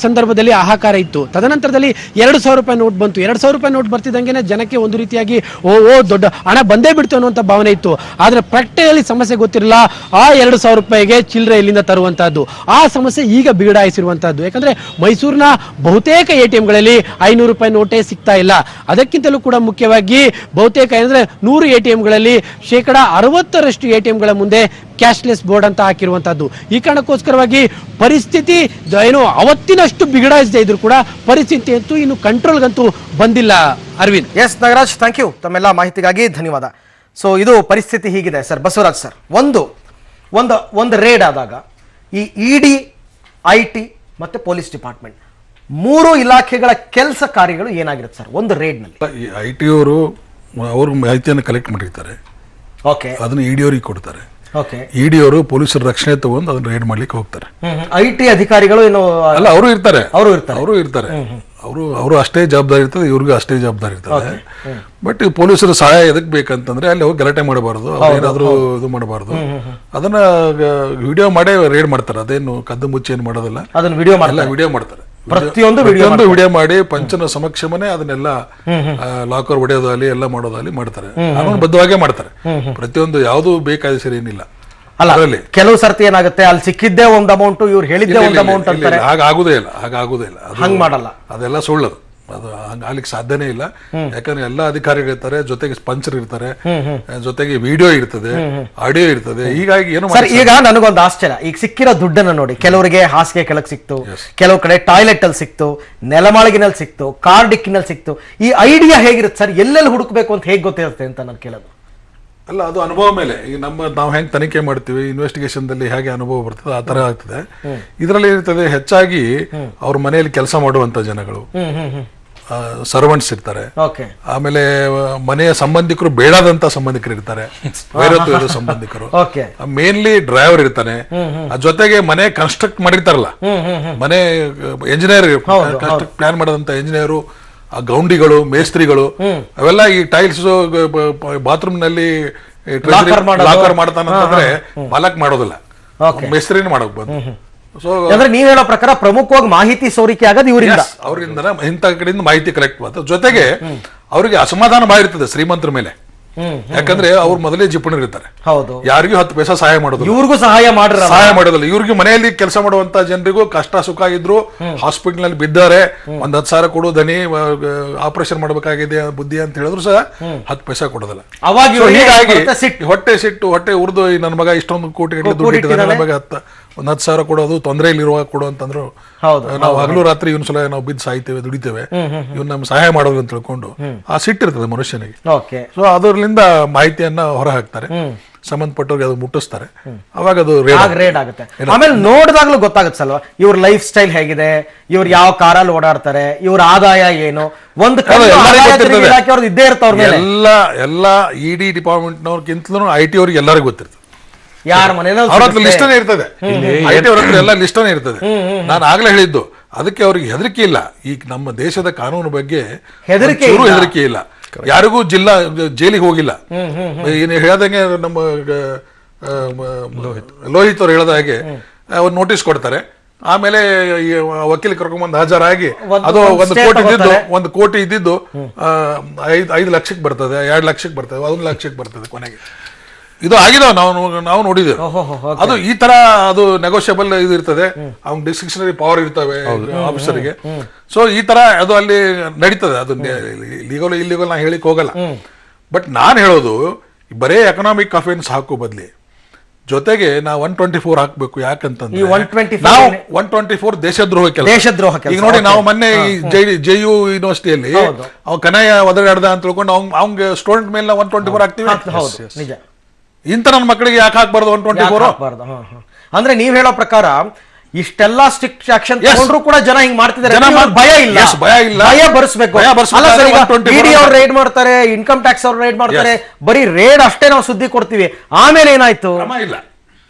ಸಂದರ್ಭದಲ್ಲಿ ಹಾಹಾಕಾರ ಇತ್ತು. ತದನಂತರದಲ್ಲಿ 2,000 ರೂಪಾಯಿ ನೋಟ್ ಬಂತು. 2,000 ರೂಪಾಯಿ ನೋಟ್ ಬರ್ತಿದ್ದಂಗೆ ಜನಕ್ಕೆ ಒಂದು ರೀತಿಯಾಗಿ ದೊಡ್ಡ ಹಣ ಬಂದೇ ಬಿಡ್ತು ಅನ್ನುವಂಥ ಭಾವನೆ ಇತ್ತು. ಆದ್ರೆ ಪ್ರಾಕ್ಟಿಕಲಿ ಸಮಸ್ಯೆ ಗೊತ್ತಿರಲಿಲ್ಲ. ಆ 2,000 ರೂಪಾಯಿಗೆ ಚಿಲ್ಲರೆ ಇಲ್ಲಿಂದ ತರುವಂತಹದ್ದು, ಆ ಸಮಸ್ಯೆ ಈಗ ಬಿಗಡಾಯಿಸಿರುವಂತಹದ್ದು. ಯಾಕಂದ್ರೆ ಮೈಸೂರಿನ ಬಹುತೇಕ ATMಗಳಲ್ಲಿ 500 ರೂಪಾಯಿ ನೋಟೇ ಸಿಗ್ತಾ ಇಲ್ಲ. ಅದಕ್ಕಿಂತಲೂ ಕೂಡ ಮುಖ್ಯವಾಗಿ ಬಹುತೇಕ ಅಂದ್ರೆ 100 ATMಗಳಲ್ಲಿ 60% ATMಗಳ ಮುಂದೆ ಕ್ಯಾಶ್ಲೆಸ್ ಬೋರ್ಡ್ ಅಂತ ಹಾಕಿರುವಂತಹದ್ದು. ಈ ಕಾರಣಕ್ಕೋಸ್ಕರವಾಗಿ ಪರಿಸ್ಥಿತಿ ಏನು ಅವತ್ತಿನಷ್ಟು ಬಿಗಡಾಯಿಸದೇ ಇದ್ರು ಕೂಡ ಪರಿಸ್ಥಿತಿ ಅಂತೂ ಇನ್ನು ಕಂಟ್ರೋಲ್ಗಂತೂ ಬಂದಿಲ್ಲ. Arvind. Yes Nagaraj, thank you ತಮ್ಮೆಲ್ಲ ಮಾಹಿತಿಗಾಗಿ ಧನ್ಯವಾದ. ಸೊ ಇದು ಪರಿಸ್ಥಿತಿ ಹೀಗಿದೆ ಸರ್. ಬಸವರಾಜ್ ಸರ್, ಒಂದು ರೇಡ್ ಆದಾಗ ಈ ED, IT ಮತ್ತೆ ಪೊಲೀಸ್ ಡಿಪಾರ್ಟ್ಮೆಂಟ್ 3 ಇಲಾಖೆಗಳ ಕೆಲಸ ಕಾರ್ಯಗಳು ಏನಾಗಿರುತ್ತೆ ಸರ್ ಒಂದು ರೇಡ್ ನಲ್ಲಿ? IT ಅವರು ಅವರು ಮಾಹಿತಿಯನ್ನು ಕಲೆಕ್ಟ್ ಮಾಡಿರ್ತಾರೆ, ಓಕೆ, ಅದನ್ನ ED ಅವರಿಗೆ ಕೊಡ್ತಾರೆ. ED ಅವರು ಪೊಲೀಸರ ರಕ್ಷಣೆ ತಗೊಂಡು ಅದನ್ನ ರೇಡ್ ಮಾಡ್ಲಿಕ್ಕೆ ಹೋಗ್ತಾರೆ. IT ಅಧಿಕಾರಿಗಳು ಏನು ಅಲ್ಲ, ಅವರು ಇರ್ತಾರೆ. ಅವರು ಅಷ್ಟೇ ಜವಾಬ್ದಾರಿ ಇರ್ತದೆ, ಇವ್ರಿಗೂ ಅಷ್ಟೇ ಜವಾಬ್ದಾರಿ ಇರ್ತದೆ. ಬಟ್ ಪೊಲೀಸರ ಸಹಾಯ ಎದಕ್ ಬೇಕಂತಂದ್ರೆ ಅಲ್ಲಿ ಹೋಗಿ ಗಲಾಟೆ ಮಾಡಬಾರ್ದು, ಏನಾದ್ರು ಇದು ಮಾಡಬಾರ್ದು. ಅದನ್ನ ವಿಡಿಯೋ ಮಾಡೇ ರೇಡ್ ಮಾಡ್ತಾರೆ. ಅದೇನು ಕದ್ದು ಮುಚ್ಚಿ ಏನು ಮಾಡೋದಿಲ್ಲ, ಅದನ್ನ ವಿಡಿಯೋ ಮಾಡ್ತಾರೆ. ಪ್ರತಿಯೊಂದು ವಿಡಿಯೋ ಮಾಡಿ ಪಂಚನ ಸಮಕ್ಷಮನೆ ಅದನ್ನೆಲ್ಲ ಲಾಕರ್ ಹೊಡೆಯೋದಾಗಲಿ ಎಲ್ಲ ಮಾಡೋದಾಗಲಿ ಮಾಡ್ತಾರೆ. ಕಾನೂನುಬದ್ಧವಾಗೇ ಮಾಡ್ತಾರೆ. ಪ್ರತಿಯೊಂದು ಯಾವುದು ಬೇಕಾದ ಸರಿ ಏನಿಲ್ಲ. ಅಲ್ಲ, ಕೆಲವು ಸರ್ತಿ ಏನಾಗುತ್ತೆ, ಅಲ್ಲಿ ಸಿಕ್ಕಿದ್ದೇ ಒಂದು ಅಮೌಂಟ್, ಇವ್ರು ಹೇಳಿದ್ದೇ ಒಂದು ಅಮೌಂಟ್ ಅಂತಾರೆ. ಹಾಗಾಗುದೇ ಇಲ್ಲ, ಹಂಗ್ ಮಾಡಲ್ಲ, ಅದೆಲ್ಲ ಸುಳ್ಳದು. ಅದು ಆಗ್ಲಿಕ್ಕೆ ಸಾಧ್ಯನೇ ಇಲ್ಲ. ಯಾಕಂದ್ರೆ ಎಲ್ಲ ಅಧಿಕಾರಿಗಳು ಇರ್ತಾರೆ, ಜೊತೆಗೆ ಸ್ಪಂಚರ್ ಇರ್ತಾರೆ, ಜೊತೆಗೆ ವಿಡಿಯೋ ಇರ್ತದೆ, ಆಡಿಯೋ ಇರ್ತದೆ. ಹೀಗಾಗಿ ಏನು ಸರ್, ಈಗ ನನಗೊಂದು ಆಶ್ಚರ್ಯ, ಈಗ ಸಿಕ್ಕಿರೋ ದುಡ್ಡನ್ನು ನೋಡಿ, ಕೆಲವರಿಗೆ ಹಾಸಿಗೆ ಕೆಳಗೆ ಸಿಕ್ತು, ಕೆಲವು ಕಡೆ ಟಾಯ್ಲೆಟ್ ಅಲ್ಲಿ ಸಿಕ್ತು, ನೆಲಮಾಳಿಗೆನಲ್ಲಿ ಸಿಕ್ತು, ಕಾರ್ ಡಿಕ್ಕಿನಲ್ಲಿ ಸಿಕ್ತು. ಈ ಐಡಿಯಾ ಹೇಗಿರುತ್ತೆ ಸರ್? ಎಲ್ಲೆಲ್ಲಿ ಹುಡುಕ್ಬೇಕು ಅಂತ ಹೇಗೆ ಗೊತ್ತಿರುತ್ತೆ ಅಂತ ನಾನು ಕೇಳೋದು. ಅಲ್ಲ, ಅದು ಅನುಭವ ಮೇಲೆ. ಈಗ ನಾವು ಹೆಂಗೆ ತನಿಖೆ ಮಾಡ್ತೀವಿ, ಇನ್ವೆಸ್ಟಿಗೇಷನ್ ದಲ್ಲಿ ಹೇಗೆ ಅನುಭವ ಬರ್ತದೆ ಆ ತರ ಆಗ್ತದೆ. ಇದರಲ್ಲಿ ಇರ್ತದೆ ಹೆಚ್ಚಾಗಿ ಅವ್ರ ಮನೆಯಲ್ಲಿ ಕೆಲಸ ಮಾಡುವಂತ ಜನಗಳು, ಸರ್ವೆಂಟ್ಸ್ ಇರ್ತಾರೆ, ಆಮೇಲೆ ಮನೆಯ ಸಂಬಂಧಿಕರು, ಬೇಡಾದಂತ ಸಂಬಂಧಿಕರು ಇರ್ತಾರೆ, ವೈರತ್ವದ ಸಂಬಂಧಿಕರು, ಮೇನ್ಲಿ ಡ್ರೈವರ್ ಇರ್ತಾನೆ, ಜೊತೆಗೆ ಮನೆ ಕನ್ಸ್ಟ್ರಕ್ಟ್ ಮಾಡಿರ್ತಾರಲ್ಲ, ಮನೆ ಎಂಜಿನಿಯರ್, ಕನ್ಸ್ಟ್ರಕ್ಟ್ ಪ್ಲಾನ್ ಮಾಡದಂತ ಎಂಜಿನಿಯರು, ಗೌಂಡಿಗಳು, ಮೇಸ್ತ್ರಿಗಳು, ಅವೆಲ್ಲ ಈ ಟೈಲ್ಸ್ ಬಾತ್ರೂಮ್ ನಲ್ಲಿ ಲಾಕರ್ ಮಾಡ್ತಾನಂತಂದ್ರೆ ಮಾಲಕ್ ಮಾಡೋದಿಲ್ಲ, ಮೇಸ್ತ್ರಿನೇ ಮಾಡೋಕ್ ಬಂದು. ಅಂದ್ರೆ ನೀವ್ ಹೇಳೋ ಪ್ರಕಾರ ಪ್ರಮುಖವಾಗಿ ಮಾಹಿತಿ ಸೋರಿಕೆ ಆಗೋದು ಅವರಿಂದ ಇಂಥ ಕಡೆಯಿಂದ ಮಾಹಿತಿ ಕಲೆಕ್ಟ್ ಮಾಡ್ತಾರೆ. ಜೊತೆಗೆ ಅವರಿಗೆ ಅಸಮಾಧಾನ ಬಾಳಿರ್ತದೆ ಶ್ರೀಮಂತರ ಮೇಲೆ. ಯಾಕಂದ್ರೆ ಅವ್ರು ಮೊದಲೇ ಜಿಪುಣರು ಇರ್ತಾರೆ, ಯಾರಿಗೂ 10 ಪೈಸಾ ಸಹಾಯ ಮಾಡೋದು, ಇವ್ರಿಗೂ ಸಹಾಯ ಮಾಡೋದಿಲ್ಲ. ಇವ್ರಿಗೆ ಮನೆಯಲ್ಲಿ ಕೆಲಸ ಮಾಡುವಂತ ಜನರಿಗೂ ಕಷ್ಟ ಸುಖ ಇದ್ರು, ಹಾಸ್ಪಿಟಲ್ ನಲ್ಲಿ ಬಿದ್ದಾರೆ, 10,000 ಕೊಡು ದನಿ, ಆಪರೇಷನ್ ಮಾಡ್ಬೇಕಾಗಿದೆ ಬುದ್ಧಿ ಅಂತ ಹೇಳಿದ್ರು ಸಹ 10 ಪೈಸಾ ಕೊಡೋದಿಲ್ಲ. ಹೀಗಾಗಿ ಹೊಟ್ಟೆ ಉರ್ದು ನನ್ನ ಮಗ ಇಷ್ಟೊಂದು ಕೋಟಿ ದುಡ್ಡು ಇಟ್ಟಿದ್ದಾನೆ, ನನ್ನ ಮಗ 10,000 ಕೊಡೋದು ತೊಂದರೆ ಇಲ್ಲಿರುವಾಗ ಕೊಡು ಅಂತಂದ್ರು ನಾವು ಹಗಲು ರಾತ್ರಿ ಇವನ್ ಸಲ ನಾವು ಬಿದ್ದು ಸಾಯ್ತೇವೆ, ದುಡಿತೇವೆ, ಇವ್ನ ನಮ್ಗೆ ಸಹಾಯ ಮಾಡೋದು ಅಂತ ತಿಳ್ಕೊಂಡು ಆ ಸಿಟ್ಟಿರ್ತದೆ ಮನುಷ್ಯನಿಗೆ. ಸೊ ಅದರಿಂದ ಮಾಹಿತಿಯನ್ನ ಹೊರ ಹಾಕ್ತಾರೆ, ಸಂಬಂಧಪಟ್ಟವ್ರಿಗೆ ಅದು ಮುಟ್ಟಿಸ್ತಾರೆ, ಅವಾಗ ಅದು ರೇಡ್ ಆಗುತ್ತೆ. ಆಮೇಲೆ ನೋಡಿದಾಗ್ಲೂ ಗೊತ್ತಾಗುತ್ತೆ ಅಲ್ವಾ ಇವ್ರ ಲೈಫ್ ಸ್ಟೈಲ್ ಹೇಗಿದೆ, ಇವ್ರು ಯಾವ ಕಾರಲ್ಲಿ ಓಡಾಡ್ತಾರೆ, ಇವ್ರ ಆದಾಯ ಏನು, ಒಂದು ಇದ್ದೇ ಇರ್ತಾವ್ರ ಎಲ್ಲ ED ಡಿಪಾರ್ಟ್ಮೆಂಟ್ ನವ್ರಿಗಿಂತಲೂ IT ಅವ್ರಿಗೆ ಎಲ್ಲರಿಗೂ ಗೊತ್ತಿರ್ತದೆ. ಯಾರ ಮನೇಲಿ ಲಿಸ್ಟನೇ ಇರ್ತದೆ, IT ಅವ್ರ ಹತ್ರ ಎಲ್ಲ ಲಿಸ್ಟನೇ ಇರ್ತದೆ. ನಾನು ಆಗ್ಲೇ ಹೇಳಿದ್ದು, ಅದಕ್ಕೆ ಅವ್ರಿಗೆ ಹೆದರಿಕೆ ಇಲ್ಲ. ಈಗ ನಮ್ಮ ದೇಶದ ಕಾನೂನು ಬಗ್ಗೆ ಹೆದರಿಕೆ ಇಲ್ಲ, ಯಾರಿಗೂ ಜೈಲಿಗೆ ಹೋಗಿಲ್ಲ. ಏನು ಹೇಳ್ದಂಗೆ ನಮ್ಮ ಲೋಹಿತ್ ಅವ್ರು ಹೇಳದ ಹಾಗೆ ಅವ್ರು ನೋಟಿಸ್ ಕೊಡ್ತಾರೆ, ಆಮೇಲೆ ಈ ವಕೀಲ ಕರ್ಕೊಂಡ್ಬಂದು ಹಾಜರಾಗಿ ಒಂದು ಅದು stay ಒಂದು ಕೋಟಿ ಇದ್ದಿದ್ದು 5 ಲಕ್ಷಕ್ಕೆ ಬರ್ತದೆ, 2 ಲಕ್ಷಕ್ಕೆ ಬರ್ತದೆ, 1 ಲಕ್ಷಕ್ಕೆ ಬರ್ತದೆ ಕೊನೆಗೆ. ಇದು ಆಗಿದಾವ, ನಾವು ನೋಡಿದ್ದೇವೆ. ಅದು ಈ ತರ ಅದು ನೆಗೋಷಿಯಬಲ್ ಇದು ಇರ್ತದೆ, ಅವ್ನ ಡಿಸ್ಕ್ರಿಷನರಿ ಪವರ್ ಇರ್ತವೆ ಆಫೀಸರ್ಗೆ. ಸೊ ಈ ತರ ಅದು ಅಲ್ಲಿ ನಡೀತದೆ. ಅದು ಲೀಗಲ್ ಇಲ್ಲಿಗಲ್ ನಾ ಹೇಳಿಕ್ ಹೋಗಲ್ಲ. ಬಟ್ ನಾನು ಹೇಳೋದು ಬರೇ ಎಕನಾಮಿಕ್ ಅಫೆನ್ಸ್ ಹಾಕೋ ಬದ್ಲಿ ಜೊತೆಗೆ ನಾವು 124 ಹಾಕ್ಬೇಕು. ಯಾಕಂತಂದ್ರೆ ನಾವು 124 ದೇಶದ್ರೋಹ ಕೆಲಸ. ಈಗ ನೋಡಿ, ನಾವು ಮೊನ್ನೆ JU ಯೂನಿವರ್ಸಿಟಿಯಲ್ಲಿ ಅವ್ ಕನಯ್ಯ ಒದರಾಡ್ದ ಅಂತ ತಿಳ್ಕೊಂಡು ಅವ್ಗೆ ಸ್ಟೂಡೆಂಟ್ ಮೇಲೆ 124 ಹಾಕ್ತಿವಿ. ಇಂತ ನನ್ನ ಮಕ್ಕಳಿಗೆ ಯಾಕೆ ಹಾಕ್ಬಾರ್ದು 124? ಅಂದ್ರೆ ನೀವ್ ಹೇಳೋ ಪ್ರಕಾರ ಇಷ್ಟೆಲ್ಲಾ ಸ್ಟ್ರಿಕ್ಟ್ ಆಕ್ಷನ್ ತಗೊಂಡ್ರು ಕೂಡ ಜನ ಹಿಂಗ್ ಮಾಡ್ತಿದ್ದಾರೆ, ಭಯ ಇಲ್ಲ, ಭಯ ಬರ್ಸ್ಬೇಕು. ರೈಡ್ ಮಾಡ್ತಾರೆ, ಇನ್ಕಮ್ ಟ್ಯಾಕ್ಸ್ ಅವ್ರು ರೈಡ್ ಮಾಡ್ತಾರೆ, ಬರೀ ರೇಡ್ ಅಷ್ಟೇ ನಾವು ಸುದ್ದಿ ಕೊಡ್ತೀವಿ. ಆಮೇಲೆ ಏನಾಯ್ತು?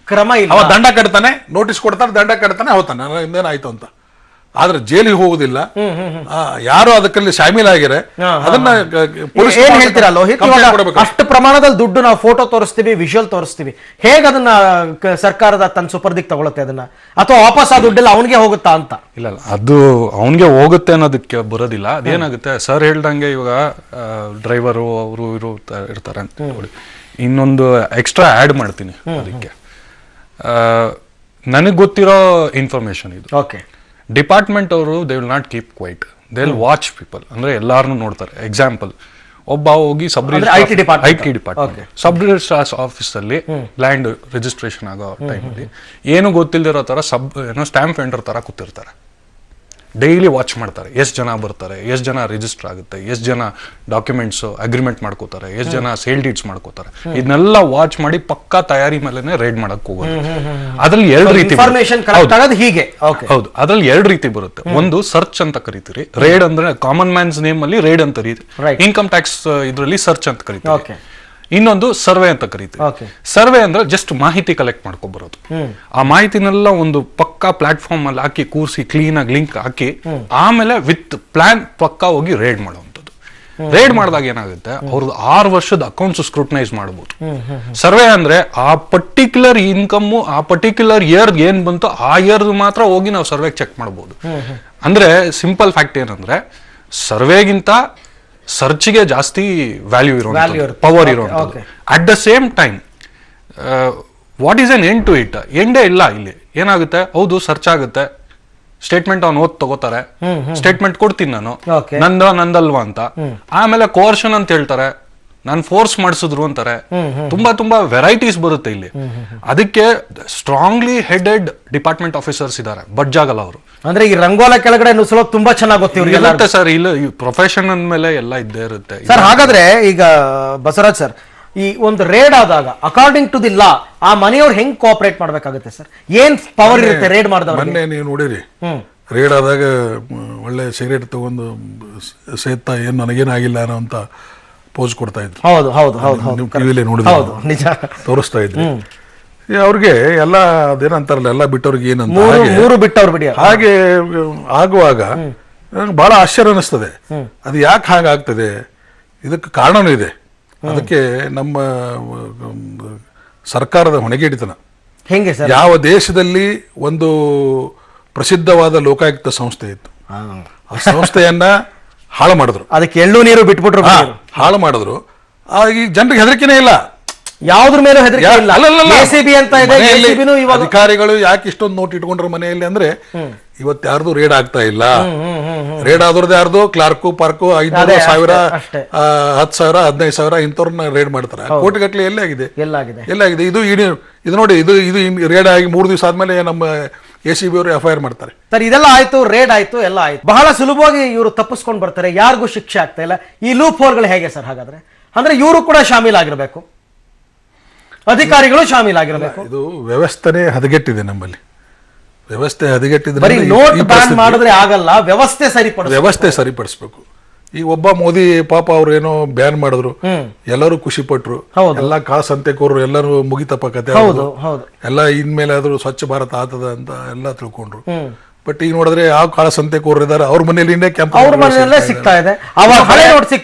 ಕ್ರಮ ಇಲ್ಲ. ಅವ ದಂಡ ಕಟ್ತಾನೆ, ನೋಟಿಸ್ ಕೊಡ್ತಾನೆ, ದಂಡ ಕಟ್ತಾನೆ, ಹೋಗ್ತಾನೆ, ಇನ್ನೇನಾಯ್ತು ಅಂತ. ಆದ್ರೆ ಜೈಲಿಗೆ ಹೋಗುದಿಲ್ಲ. ಯಾರು ಅದಕ್ಕಲ್ಲಿ ಶಾಮೀಲಾಗಿರೆ ಅದನ್ನ ಏನ್ ಹೇಳ್ತೀರಾ ಲೋಹಿತ್? ಅಷ್ಟು ಪ್ರಮಾಣದಲ್ಲಿ ದುಡ್ಡು ನಾವು ಫೋಟೋ ತೋರಿಸ್ತೀವಿ, ವಿಜುವಲ್ ತೋರಿಸ್ತೀವಿ, ಹೇಗೆ ಅದನ್ನ ಸರ್ಕಾರದ ತನ್ನ ಸುಪರ್ದಿಗೆ ತಗೊಳುತ್ತೆ ಅದನ್ನ? ಅಥವಾ ವಾಪಸ್ ಆ ದುಡ್ಡೆಲ್ಲ ಅವನಿಗೆ ಹೋಗುತ್ತಾ ಅಂತ? ಇಲ್ಲ, ಅದು ಅವನಿಗೆ ಹೋಗುತ್ತೆ ಅನ್ನೋದಕ್ಕೆ ಬರೋದಿಲ್ಲ. ಅದೇನಾಗುತ್ತೆ, ಸರ್ ಹೇಳ್ದಂಗೆ ಇವಾಗ ಡ್ರೈವರು ಅವರು ಇರು ಇರ್ತಾರೆ ಅಂತ ನೋಡಿ. ಇನ್ನೊಂದು ಎಕ್ಸ್ಟ್ರಾ ಆ್ಯಡ್ ಮಾಡ್ತೀನಿ ಅದಕ್ಕೆ. ನನಗೆ ಗೊತ್ತಿರೋ ಇನ್ಫಾರ್ಮೇಶನ್ ಇದು. ಓಕೆ, ಡಿಪಾರ್ಟ್ಮೆಂಟ್ ಅವರು they will not keep quiet, they will watch people. ಅಂದ್ರೆ ಎಲ್ಲಾರನ್ನು ನೋಡ್ತಾರೆ. ಎಕ್ಸಾಂಪಲ್, ಒಬ್ಬ ಹೋಗಿ ಸಬ್ ಡಿಪಾರ್ಟ್ಮೆಂಟ್ ಸಬ್ ರಿಜಿಸ್ಟ್ರಾರ್ ಆಫೀಸ್ ಅಲ್ಲಿ ಲ್ಯಾಂಡ್ ರಿಜಿಸ್ಟ್ರೇಷನ್ ಆಗೋ ಟೈಮಲ್ಲಿ ಏನು ಗೊತ್ತಿಲ್ದಿರೋ ತರ ಸ್ಟಾಂಪ್ ವೆಂಡರ್ ತರ ಕೂತಿರ್ತಾರೆ. ಡೈಲಿ ವಾಚ್ ಮಾಡ್ತಾರೆ, ಎಷ್ಟು ಜನ ಬರ್ತಾರೆ, ಎಷ್ಟು ಜನ ರಿಜಿಸ್ಟರ್ ಆಗುತ್ತೆ, ಎಷ್ಟು ಜನ ಡಾಕ್ಯುಮೆಂಟ್ಸ್ ಅಗ್ರಿಮೆಂಟ್ ಮಾಡ್ಕೋತಾರೆ, ಎಷ್ಟು ಜನ ಸೇಲ್ ಡೀಡ್ಸ್ ಮಾಡ್ಕೋತಾರೆ. ಇದನ್ನೆಲ್ಲ ವಾಚ್ ಮಾಡಿ ಪಕ್ಕಾ ತಯಾರಿ ಮೇಲೆ ರೈಡ್ ಮಾಡಕ್ ಹೋಗೋದು. ಅದ್ರಲ್ಲಿ 2 ರೀತಿ. ಹೌದು, ಅದ್ರಲ್ಲಿ 2 ರೀತಿ ಬರುತ್ತೆ. ಒಂದು ಸರ್ಚ್ ಅಂತ ಕರಿತೀರಿ. ರೇಡ್ ಅಂದ್ರೆ ಕಾಮನ್ ಮ್ಯಾನ್ಸ್ ನೇಮ್ ಅಲ್ಲಿ ರೇಡ್ ಅಂತ ಕರೀತೀರಿ. ಇನ್ಕಮ್ ಟ್ಯಾಕ್ಸ್ ಇದ್ರಲ್ಲಿ ಸರ್ಚ್ ಅಂತ ಕರಿತೀರಿ. ಇನ್ನೊಂದು ಸರ್ವೆ ಅಂತ ಕರಿತೀವಿ. ಸರ್ವೆ ಅಂದ್ರೆ ಜಸ್ಟ್ ಮಾಹಿತಿ ಕಲೆಕ್ಟ್ ಮಾಡ್ಕೊ ಬರೋದು. ಆ ಮಾಹಿತಿನೆಲ್ಲ ಒಂದು ಪಕ್ಕಾ ಪ್ಲಾಟ್ಫಾರ್ಮ್ ಅಲ್ಲಿ ಹಾಕಿ ಕೂರಿಸಿ ಕ್ಲೀನ್ ಆಗಿ ಲಿಂಕ್ ಹಾಕಿ ಆಮೇಲೆ ವಿತ್ ಪ್ಲಾನ್ ಪಕ್ಕಾ ಹೋಗಿ ರೇಡ್ ಮಾಡುವಂಥದ್ದು. ರೇಡ್ ಮಾಡಿದಾಗ ಏನಾಗುತ್ತೆ, ಅವ್ರದ್ದು 6 ವರ್ಷದ ಅಕೌಂಟ್ಸ್ ಸ್ಕ್ರೂಟನೈಸ್ ಮಾಡಬಹುದು. ಸರ್ವೆ ಅಂದ್ರೆ ಆ ಪರ್ಟಿಕ್ಯುಲರ್ ಇನ್ಕಮ್ ಆ ಪರ್ಟಿಕ್ಯುಲರ್ ಇಯರ್ ಏನ್ ಬಂತು ಆ ಇಯರ್ ಮಾತ್ರ ಹೋಗಿ ನಾವು ಸರ್ವೆ ಚೆಕ್ ಮಾಡಬಹುದು. ಅಂದ್ರೆ ಸಿಂಪಲ್ ಫ್ಯಾಕ್ಟ್ ಏನಂದ್ರೆ, ಸರ್ವೆಗಿಂತ ಸರ್ಚ್ಗೆ ಜಾಸ್ತಿ ವ್ಯಾಲ್ಯೂ ಇರುವಂಥದ್ದು, ಪವರ್ ಇರುವಂಥದ್ದು. At the same time what is an end to it? ಎಂಡೇ ಇಲ್ಲ ಇಲ್ಲಿ. ಏನಾಗುತ್ತೆ, ಹೌದು ಸರ್ಚ್ ಆಗುತ್ತೆ, ಸ್ಟೇಟ್ಮೆಂಟ್ ಅವ್ನು ಓದ್ ತಗೋತಾರೆ, ಸ್ಟೇಟ್ಮೆಂಟ್ ಕೊಡ್ತೀನಿ ನಾನು, ನಂದಲ್ವಾ ಅಂತ. ಆಮೇಲೆ ಕೋರ್ಷನ್ ಅಂತ ಹೇಳ್ತಾರೆ, ನಾನು ಫೋರ್ಸ್ ಮಾಡಿಸಿದ್ರು ಅಂತಾರೆ. ತುಂಬಾ ವೆರೈಟೀಸ್ ಬರುತ್ತೆ ಇಲ್ಲಿ. ಅದಕ್ಕೆ ಸ್ಟ್ರಾಂಗ್ಲಿ ಹೆಡೆಡ್ ಡಿಪಾರ್ಟ್ಮೆಂಟ್ ಆಫೀಸರ್ಸ್ ಇದ್ದಾರೆ, ಬಡ್ಜಾಗಲ್ಲ ಅವರು. ಅಂದ್ರೆ ಈ ರಂಗೋಲ ಕೆಳಗಡೆ ನುಸುಳೋದು ತುಂಬಾ ಚೆನ್ನಾಗಿ ಗೊತ್ತಿರುತ್ತೆ ಸರ್. ಇಲ್ಲ, ಪ್ರೊಫೆಷನ್ ಅಂದ್ಮೇಲೆ ಎಲ್ಲ ಇದ್ದೇ ಇರುತ್ತೆ ಸರ್. ಹಾಗಾದ್ರೆ ಈಗ ಬಸವರಾಜ್ ಸರ್, ಈ ಒಂದು ರೇಡ್ ಆದಾಗ ಅಕಾರ್ಡಿಂಗ್ ಟು ದಿ ಲಾ ಆ ಮನೆಯವ್ರು ಹೆಂಗ್ ಕೋಆಪರೇಟ್ ಮಾಡ್ಬೇಕಾಗುತ್ತೆ ಸರ್? ಏನ್ ಪವರ್ ಇರುತ್ತೆ ರೇಡ್ ಮಾಡಿದವ್ರು? ಮೊನ್ನೆ ನೀವು ನೋಡಿರಿ, ರೇಡ್ ಆದಾಗ ಒಳ್ಳೆ ಸಿಗರೇಟ್ ತಗೊಂಡು ಸೇತಾ ಏನ್ ನನಗೇನಾಗಿಲ್ಲ ಅನ್ನೋ ಅಂತ ಪೋಸ್ ಕೊಡ್ತಾ ಇದ್ರು. ಹೌದು ಹೌದು ಹೌದು, ನೀವು ಟಿವಿಲಿ ನೋಡಿದ್ರೆ ತೋರಿಸ್ತಾ ಇದ್ರಿ. ಅವ್ರಿಗೆ ಎಲ್ಲ ಅದೇನಂತಾರಲ್ಲ, ಎಲ್ಲ ಬಿಟ್ಟವ್ರಿಗೆ ಏನಂತ ಹಾಗೆ ಆಗುವಾಗ ಬಹಳ ಆಶ್ಚರ್ಯ ಅನಿಸ್ತದೆ. ಅದು ಯಾಕೆ ಹಾಗಾಗ್ತದೆ? ಇದಕ್ಕೆ ಕಾರಣನೂ ಇದೆ. ಅದಕ್ಕೆ ನಮ್ಮ ಸರ್ಕಾರದ ಹೊಣೆಗೇಡಿತನ. ಹೆಂಗೆ ಸರ್? ಯಾವ ದೇಶದಲ್ಲಿ ಒಂದು ಪ್ರಸಿದ್ಧವಾದ ಲೋಕಾಯುಕ್ತ ಸಂಸ್ಥೆ ಇತ್ತು, ಆ ಸಂಸ್ಥೆಯನ್ನ ಹಾಳು ಮಾಡಿದ್ರು. ಅದಕ್ಕೆ ಎಳ್ಳು ನೀರು ಬಿಟ್ಬಿಟ್ರು, ಹಾಳು ಮಾಡಿದ್ರು. ಈ ಜನರಿಗೆ ಹೆದರಿಕೆನೇ ಇಲ್ಲ, ಯಾವ್ದ್ರ ಮೇಲೆ ಹೆದರಿಕೆ ಇಲ್ಲ. ಅಧಿಕಾರಿಗಳು ಯಾಕೆ ಇಷ್ಟೊಂದು ನೋಟ್ ಇಟ್ಕೊಂಡ್ರ ಮನೆಯಲ್ಲಿ ಅಂದ್ರೆ, ಇವತ್ತು ಯಾರ್ದು ರೇಡ್ ಆಗ್ತಾ ಇಲ್ಲ. ರೇಡ್ ಆದ್ರದ್ದು ಯಾರ್ದು ಕ್ಲಾರ್ಕು ಪಾರ್ಕು 500,000 10,000 15,000 ಇಂಥವ್ರನ್ನ ರೇಡ್ ಮಾಡ್ತಾರೆ. ಕೋಟಿಗಟ್ಟಲೆ ಎಲ್ಲಾಗಿದೆ. ಇದು ನೋಡಿ, ಇದು ರೇಡ್ ಆಗಿ 3 ದಿವಸ ಆದ್ಮೇಲೆ ನಮ್ಮ ACB ಅವರು FIR ಮಾಡ್ತಾರೆ. ಸರ್, ಇದೆಲ್ಲ ಆಯ್ತು, ರೇಡ್ ಆಯ್ತು, ಎಲ್ಲ ಆಯ್ತು, ಬಹಳ ಸುಲಭವಾಗಿ ಇವರು ತಪ್ಪಿಸ್ಕೊಂಡು ಬರ್ತಾರೆ, ಯಾರಿಗೂ ಶಿಕ್ಷೆ ಆಗ್ತಾ ಇಲ್ಲ. ಈ ಲೂಪ್ ಹೋಲ್ಗಳು ಹೇಗೆ ಸರ್? ಹಾಗಾದ್ರೆ ಅಂದ್ರೆ ಇವರು ಕೂಡ ಶಾಮೀಲಾಗಿರ್ಬೇಕು, ಅಧಿಕಾರಿಗಳು ಶಾಮೀಲಾಗಿರ್ಬೇಕು. ಇದು ವ್ಯವಸ್ಥೆನೇ ಹದಗೆಟ್ಟಿದೆ ನಮ್ಮಲ್ಲಿ. ವ್ಯವಸ್ಥೆ ಹದಗೆಟ್ಟಿದ್ರೆ ಬರೀ ನೋಟ್ ಬ್ಯಾನ್ ಮಾಡಿದ್ರೆ ಆಗಲ್ಲ, ವ್ಯವಸ್ಥೆ ಸರಿಪಡಿಸ್ಬೇಕು. ಈಗ ಒಬ್ಬ ಮೋದಿ ಪಾಪ ಅವ್ರು ಏನೋ ಬ್ಯಾನ್ ಮಾಡಿದ್ರು, ಎಲ್ಲರೂ ಖುಷಿ ಪಟ್ರು, ಎಲ್ಲಾ ಕಾಸಂತೆಕೋರು ಎಲ್ಲರೂ ಮುಗಿತಪ್ಪ ಕತೆ, ಎಲ್ಲ ಇನ್ಮೇಲೆ ಆದ್ರೂ ಸ್ವಚ್ಛ ಭಾರತ ಆತದ ಅಂತ ಎಲ್ಲ ತಿಳ್ಕೊಂಡ್ರು. ಬಟ್ ಈಗ ನೋಡಿದ್ರೆ ಯಾವ ಕಾಳಸಂತೆಕೋರು ಇದಾರೆ ಅವ್ರ ಮನೆಯಲ್ಲಿ ಕ್ಯಾಂಪ್ ಸಿಗ್ತಾ ಇದೆ.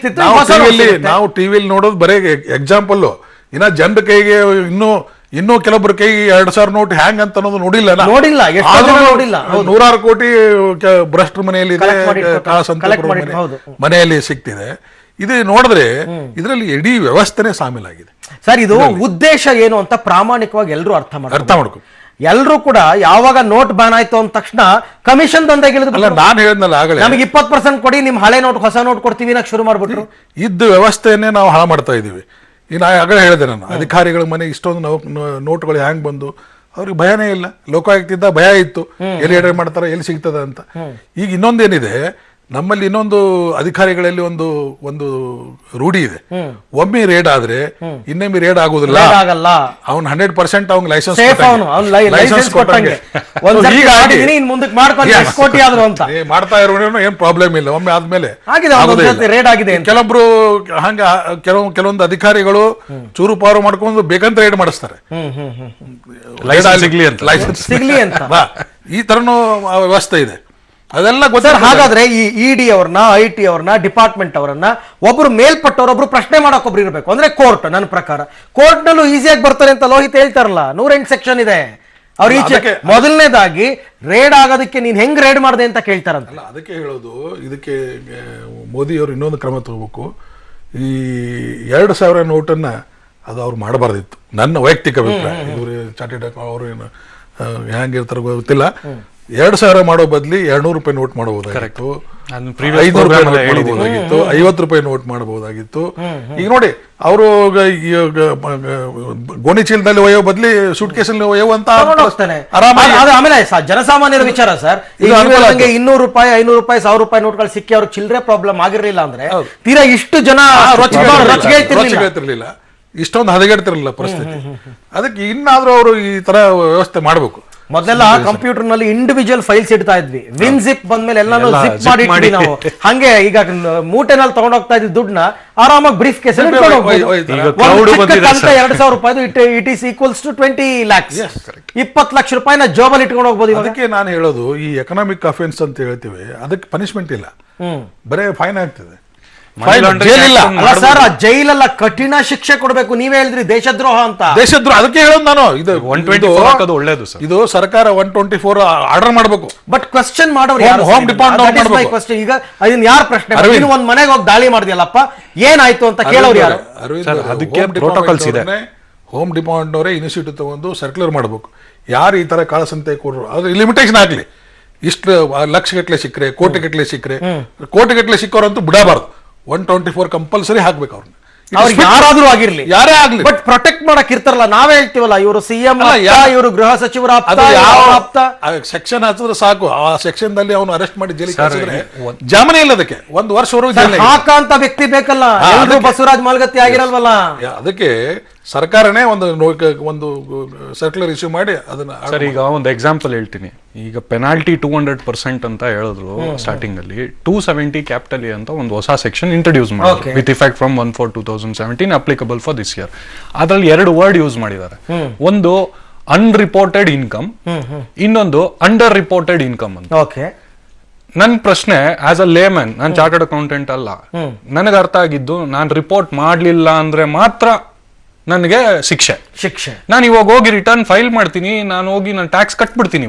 ನಾವು ಟಿವಿಯಲ್ಲಿ ನೋಡೋದು ಬರೇ ಎಕ್ಸಾಂಪಲ್. ಇನ್ನ ಜನರ ಕೈಗೆ ಇನ್ನೂ ಇನ್ನೂ ಕೆಲವೊಬ್ರು ಕೈ 2,000 ನೋಟ್ ಹ್ಯಾಂಗ್ ಅಂತ ಅನ್ನೋದು ನೋಡಿಲ್ಲ ನಾ. ನೋಡಿಲ್ಲ, ಎಷ್ಟೋ ಜನ ಆದ್ರೂ ನೋಡಿಲ್ಲ. ಹೌದು. 100 ಕೋಟಿ ಭ್ರಷ್ಟರ ಮನೆಯಲ್ಲಿ ಇದೆ, Collect ಮಾಡಿಟ್ಟು, collect ಮಾಡಿ, ಹೌದು. ಮನೆಯಲ್ಲಿ ಸಿಗ್ತಿದೆ. ಇದು ನೋಡಿದ್ರೆ ಇದರಲ್ಲಿ ಇಡೀ ವ್ಯವಸ್ಥೆನೇ ಸಾಮಿಲಾಗಿದೆ ಸರ್. ಇದು ಉದ್ದೇಶ ಏನು ಅಂತ ಪ್ರಾಮಾಣಿಕವಾಗಿ ಎಲ್ಲರೂ ಅರ್ಥ ಮಾಡ್ಕೊ. ಎಲ್ಲರೂ ಕೂಡ ಯಾವಾಗ ನೋಟ್ ಬ್ಯಾನ್ ಆಯ್ತು ಅಂದ ತಕ್ಷಣ ಕಮಿಷನ್ ದಂಧೆಗೆ ಅಲ್ಲ, ನಾನು ಹೇಳಿದ್ನಲ್ಲ ಆಗಲೇ, ನಮಗೆ 20% ಕೊಡಿ, ನಿಮ್ ಹಳೆ ನೋಟ್ ಹೊಸ ನೋಟ್ ಕೊಡ್ತೀವಿ ನಾ ಶುರು ಮಾಡ್ಬಿಟ್ರು. ಇದ್ದ ವ್ಯವಸ್ಥೆಯನ್ನೇ ನಾವು ಹಾಳು ಮಾಡ್ತಾ ಇದೀವಿ. ಇನ್ನು ಆಗಲೇ ಹೇಳಿದೆ ನಾನು, ಅಧಿಕಾರಿಗಳ ಮನೆ ಇಷ್ಟೊಂದು ನೋಟ್ಗಳು ಹ್ಯಾಂಗ್ ಬಂದು ಅವ್ರಿಗೆ ಭಯನೇ ಇಲ್ಲ. ಲೋಕಾಯುಕ್ತಿದ್ದ ಭಯ ಇತ್ತು, ಎಲ್ಲಿ ಎಡೆ ಮಾಡ್ತಾರ, ಎಲ್ಲಿ ಸಿಗ್ತದ ಅಂತ. ಈಗ ಇನ್ನೊಂದೇನಿದೆ, ನಮ್ಮಲ್ಲಿ ಇನ್ನೊಂದು ಅಧಿಕಾರಿಗಳಲ್ಲಿ ಒಂದು ರೂಢಿ ಇದೆ. ಒಮ್ಮೆ ರೇಡ್ ಆದ್ರೆ ಇನ್ನೊಮ್ಮೆ ರೇಡ್ ಆಗುದಿಲ್ಲ, ಅವ್ನು 100% ಅವ್ನ್ ಲೈಸೆನ್ಸ್ ಕೊಟ್ಟಂಗೆ ಮಾಡ್ತಾ ಇರೋನು ಏನ್ ಪ್ರಾಬ್ಲಮ್ ಇಲ್ಲ. ಒಮ್ಮೆ ಆದ್ಮೇಲೆ ರೇಡ್ ಆಗಿದೆ. ಕೆಲವೊಬ್ರು ಹಂಗ ಕೆಲವೊಂದು ಅಧಿಕಾರಿಗಳು ಚೂರು ಪಾರು ಮಾಡ್ಕೊಂಡು ಬೇಕಂತ ರೇಡ್ ಮಾಡಿಸ್ತಾರೆ, ಲೈಸೆನ್ಸ್ ಸಿಗ್ಲಿ ಅಂತ. ಈ ತರನು ವ್ಯವಸ್ಥೆ ಇದೆ, ಅದೆಲ್ಲ ಗೊತ್ತಾಗ. ಹಾಗಾದ್ರೆ ಈ ಇಡಿ ಅವ್ರನ್ನ, IT ಅವ್ರನ್ನ, ಡಿಪಾರ್ಟ್ಮೆಂಟ್ ಅವರನ್ನ ಒಬ್ರು ಮೇಲ್ಪಟ್ಟವ್ರೊಬ್ರು ಪ್ರಶ್ನೆ ಮಾಡಕ್ ಒಬ್ರು ಇರಬೇಕು. ಅಂದ್ರೆ ಕೋರ್ಟ್, ನನ್ನ ಪ್ರಕಾರ ಕೋರ್ಟ್ ನಲ್ಲೂ ಈಸಿಯಾಗಿ ಬರ್ತಾರೆ ಅಂತ ಲೋಹಿತ್ ಹೇಳ್ತಾರಲ್ಲ. 108 ಸೆಕ್ಷನ್ ಇದೆ ಅವ್ರ ಈಚೆ. ಮೊದಲನೇದಾಗಿ ರೇಡ್ ಆಗೋದಕ್ಕೆ ನೀನ್ ಹೆಂಗ್ ರೇಡ್ ಮಾಡಿದೆ ಅಂತ ಕೇಳ್ತಾರಂತಲ್ಲ. ಅದಕ್ಕೆ ಹೇಳೋದು, ಇದಕ್ಕೆ ಮೋದಿ ಅವರು ಇನ್ನೊಂದು ಕ್ರಮ ತಗೋಬೇಕು. ಈ 2,000 ನೋಟನ್ನ ಅದು ಅವ್ರು ಮಾಡಬಾರ್ದಿತ್ತು, ನನ್ನ ವೈಯಕ್ತಿಕ ಅಭಿಪ್ರಾಯ. ಇವರು ಚಾರ್ಟೆಡ್ ಅವರು ಏನು ಹೆಂಗಿರ್ತಾರ ಗೊತ್ತಿಲ್ಲ. 2,000 ಮಾಡೋ ಬದ್ಲಿ 200 ರೂಪಾಯಿ ನೋಟ್ ಮಾಡಬಹುದಾಗಿತ್ತು, 500 ರೂಪಾಯಿ ಮಾಡಬಹುದಾಗಿತ್ತು, 50 ರೂಪಾಯಿ ನೋಟ್ ಮಾಡಬಹುದಾಗಿತ್ತು. ಈಗ ನೋಡಿ, ಅವರು ಗೋಣಿ ಚೀಲದಲ್ಲಿ ಒಯ್ಯೋ ಬದ್ಲಿ ಸೂಟ್ ಕೇಸಲ್ಲಿ ಒಯ್ಯುವಂತ ಆಮೇಲೆ ಜನಸಾಮಾನ್ಯರ ವಿಚಾರ ಸರ್. ಈಗ 200 ರೂಪಾಯಿ, 500 ರೂಪಾಯಿ, 1,000 ರೂಪಾಯಿ ನೋಟ್ಗಳು ಸಿಕ್ಕಿ ಅವ್ರಿಗೆ ಚಿಲ್ಲರೆ ಪ್ರಾಬ್ಲಮ್ ಆಗಿರ್ಲಿಲ್ಲ ಅಂದ್ರೆ ತೀರಾ ಇಷ್ಟು ಜನ ರೊಚ್ಚಿಗೆಳ್ತಿರ್ಲಿಲ್ಲ, ಇಷ್ಟೊಂದು ಹದಗೆಡ್ತಿರ್ಲಿಲ್ಲ ಪರಿಸ್ಥಿತಿ. ಅದಕ್ಕೆ ಇನ್ನಾದ್ರೂ ಅವರು ಈ ತರ ವ್ಯವಸ್ಥೆ ಮಾಡಬೇಕು. ಮೊದಲೆಲ್ಲ ಕಂಪ್ಯೂಟರ್ ನಲ್ಲಿ ಇಂಡಿವಿಜುವಲ್ ಫೈಲ್ಸ್ ಇಡ್ತಾ ಇದ್ವಿ, ವಿನ್ ಜಿಪ್ ಬಂದ್ಮೇಲೆ ಎಲ್ಲಾನು ಜಿಪ್ ಮಾಡಿ ನಾವು ಹಂಗೆ. ಈಗ ಮೂಟೆನಲ್ಲಿ ತಗೊಂಡೋಗ್ತಾ ಇದ್ವಿ ದುಡ್ಡನ್ನ ಆರಾಮಾಗಿ ಬ್ರೀಫ್ ಕೇಸ್ 2,000 ರೂಪಾಯಿ it is equals to 20 lakhs, 20 lakh ರೂಪಾಯಿನ ಜಾಬಲ್ಲಿ ಇಟ್ಕೊಂಡು ಹೋಗ್ಬೋದು. ಅದಕ್ಕೆ ನಾನು ಹೇಳೋದು, ಈ ಎಕನಾಮಿಕ್ ಅಫೆನ್ಸ್ ಅಂತ ಹೇಳ್ತೀವಿ, ಅದಕ್ಕೆ ಪನಿಷ್ಮೆಂಟ್ ಇಲ್ಲ, ಬರೇ ಫೈನ್ ಆಗ್ತದೆ. ಜೈಲಲ್ಲ ಕಠಿಣ ಶಿಕ್ಷೆ ಕೊಡಬೇಕು. ನೀವೇ ಹೇಳಿದ್ರಿ ದೇಶದ್ರೋಹ ಅಂತ. ದೇಶದ್ರೋಹ, ಅದಕ್ಕೆ ಹೇಳೋದು ನಾನು. ಇದು 124 ಒಳ್ಳೇದು, ಇದು ಸರ್ಕಾರ 124 ಆರ್ಡರ್ ಮಾಡಬೇಕು. ಬಟ್ ಕ್ವಶನ್ ಮಾಡೋರು ಹೋಮ್ ಡಿಪಾರ್ಟ್ಮೆಂಟ್. ಈಗ ಅದನ್ನ ಯಾರು ಪ್ರಶ್ನೆ, ಒಂದ್ ಮನೆಗೆ ಹೋಗಿ ದಾಳಿ ಮಾಡಿದ್ಯಲ್ಲಪ್ಪ ಏನಾಯ್ತು ಅಂತ ಕೇಳೋರು ಯಾರು? ಅದಕ್ಕೆ ಪ್ರೋಟೋಕಾಲ್ಸ್ ಇದೆ. ಹೋಮ್ ಡಿಪಾರ್ಟ್ಮೆಂಟ್ ಅವರೇ ಇನಿಷಿಯೇಟಿವ್ ತಗೊಂಡು ಸರ್ಕ್ಯುಲರ್ ಮಾಡಬೇಕು. ಯಾರು ಈ ತರ ಕಾಳಸಂತೆ ಕೊಡ್ರು ಅದು ಲಿಮಿಟೇಷನ್ ಆಗ್ಲಿ. ಇಷ್ಟು ಲಕ್ಷಗಟ್ಟಲೆ ಸಿಕ್ಕರೆ, ಕೋಟಿಗಟ್ಟಲೆ ಸಿಕ್ಕರೆ, ಕೋಟಿಗಟ್ಟಲೆ ಸಿಕ್ಕೋರಂತೂ ಬಿಡಬಾರ್ದು. 124 ಕಂಪಲ್ಸರಿ ಹಾಕ್ಬೇಕು ಅವ್ರನ್ನ. ಅವ್ರಿಗೆ ಯಾರಾದ್ರೂ ಆಗಿರ್ಲಿ, ಯಾರೇ ಆಗ್ಲಿ, ಬಟ್ ಪ್ರೊಟೆಕ್ಟ್ ಮಾಡಕ್ ಇರ್ತಾರಲ್ಲ. ನಾವೇ ಹೇಳ್ತೀವಲ್ಲ, ಇವರು CM, ಇವರು ಗೃಹ ಸಚಿವರ ಸೆಕ್ಷನ್ ಹಾಕಿದ್ರೆ ಸಾಕು. ಆ ಸೆಕ್ಷನ್ ದಲ್ಲಿ ಅವನು ಅರೆಸ್ಟ್ ಮಾಡಿ ಜೈಲಿಗೆ ಕಳಿಸಿದ್ರೆ ಜಾಮೀನೇ ಇಲ್ಲ, ಅದಕ್ಕೆ 1 ವರ್ಷವರೆಗೂ ಹಾಕಂತ ವ್ಯಕ್ತಿ ಬೇಕಲ್ಲ. ಎಲ್ಲರೂ ಬಸವರಾಜ್ ಮಾಲ್ಗತ್ತಿ ಆಗಿರಲ್ವಲ್ಲ. ಅದಕ್ಕೆ ಸರ್ಕಾರನೇ ಒಂದು ಸರ್ಕ್ಯುಲರ್ ಇಶ್ಯೂ ಮಾಡಿ ಅದನ್ನ. ಸರ್, ಈಗ ಒಂದು ಎಕ್ಸಾಂಪಲ್ ಹೇಳ್ತೀನಿ. ಈಗ ಪೆನಾಲ್ಟಿ 200% ಅಂತ ಹೇಳಿದ್ರು ಸ್ಟಾರ್ಟಿಂಗ್ ಅಲ್ಲಿ. 270 ಕ್ಯಾಪಿಟಲ್ ಅಂತ ಒಂದು ಹೊಸ ಸೆಕ್ಷನ್ ಇಂಟ್ರೊಡ್ಯೂಸ್ ಮಾಡಿದ್ರು with effect from 1/4/2017, applicable for this year. ಅದ್ರಲ್ಲಿ 2 ವರ್ಡ್ ಯೂಸ್ ಮಾಡಿದ್ದಾರೆ. ಒಂದು ಅನ್ರಿಪೋರ್ಟೆಡ್ ಇನ್ಕಮ್, ಇನ್ನೊಂದು ಅಂಡರ್ ರಿಪೋರ್ಟೆಡ್ ಇನ್ಕಮ್ ಅಂತ. ನನ್ ಪ್ರಶ್ನೆ, ಆಸ್ ಅ ಲೇಮನ್, ನಾನು ಚಾರ್ಟರ್ಡ್ ಅಕೌಂಟೆಂಟ್ ಅಲ್ಲ, ನನಗೆ ಅರ್ಥ ಆಗಿದ್ದು, ನಾನು ರಿಪೋರ್ಟ್ ಮಾಡ್ಲಿಲ್ಲ ಅಂದ್ರೆ ಮಾತ್ರ ನನಗೆ ಶಿಕ್ಷೆ. ನಾನು ಇವಾಗ ಹೋಗಿ ರಿಟರ್ನ್ ಫೈಲ್ ಮಾಡ್ತೀನಿ, ನಾನು ಹೋಗಿ ನಾನು ಟ್ಯಾಕ್ಸ್ ಕಟ್ಬಿಡ್ತೀನಿ.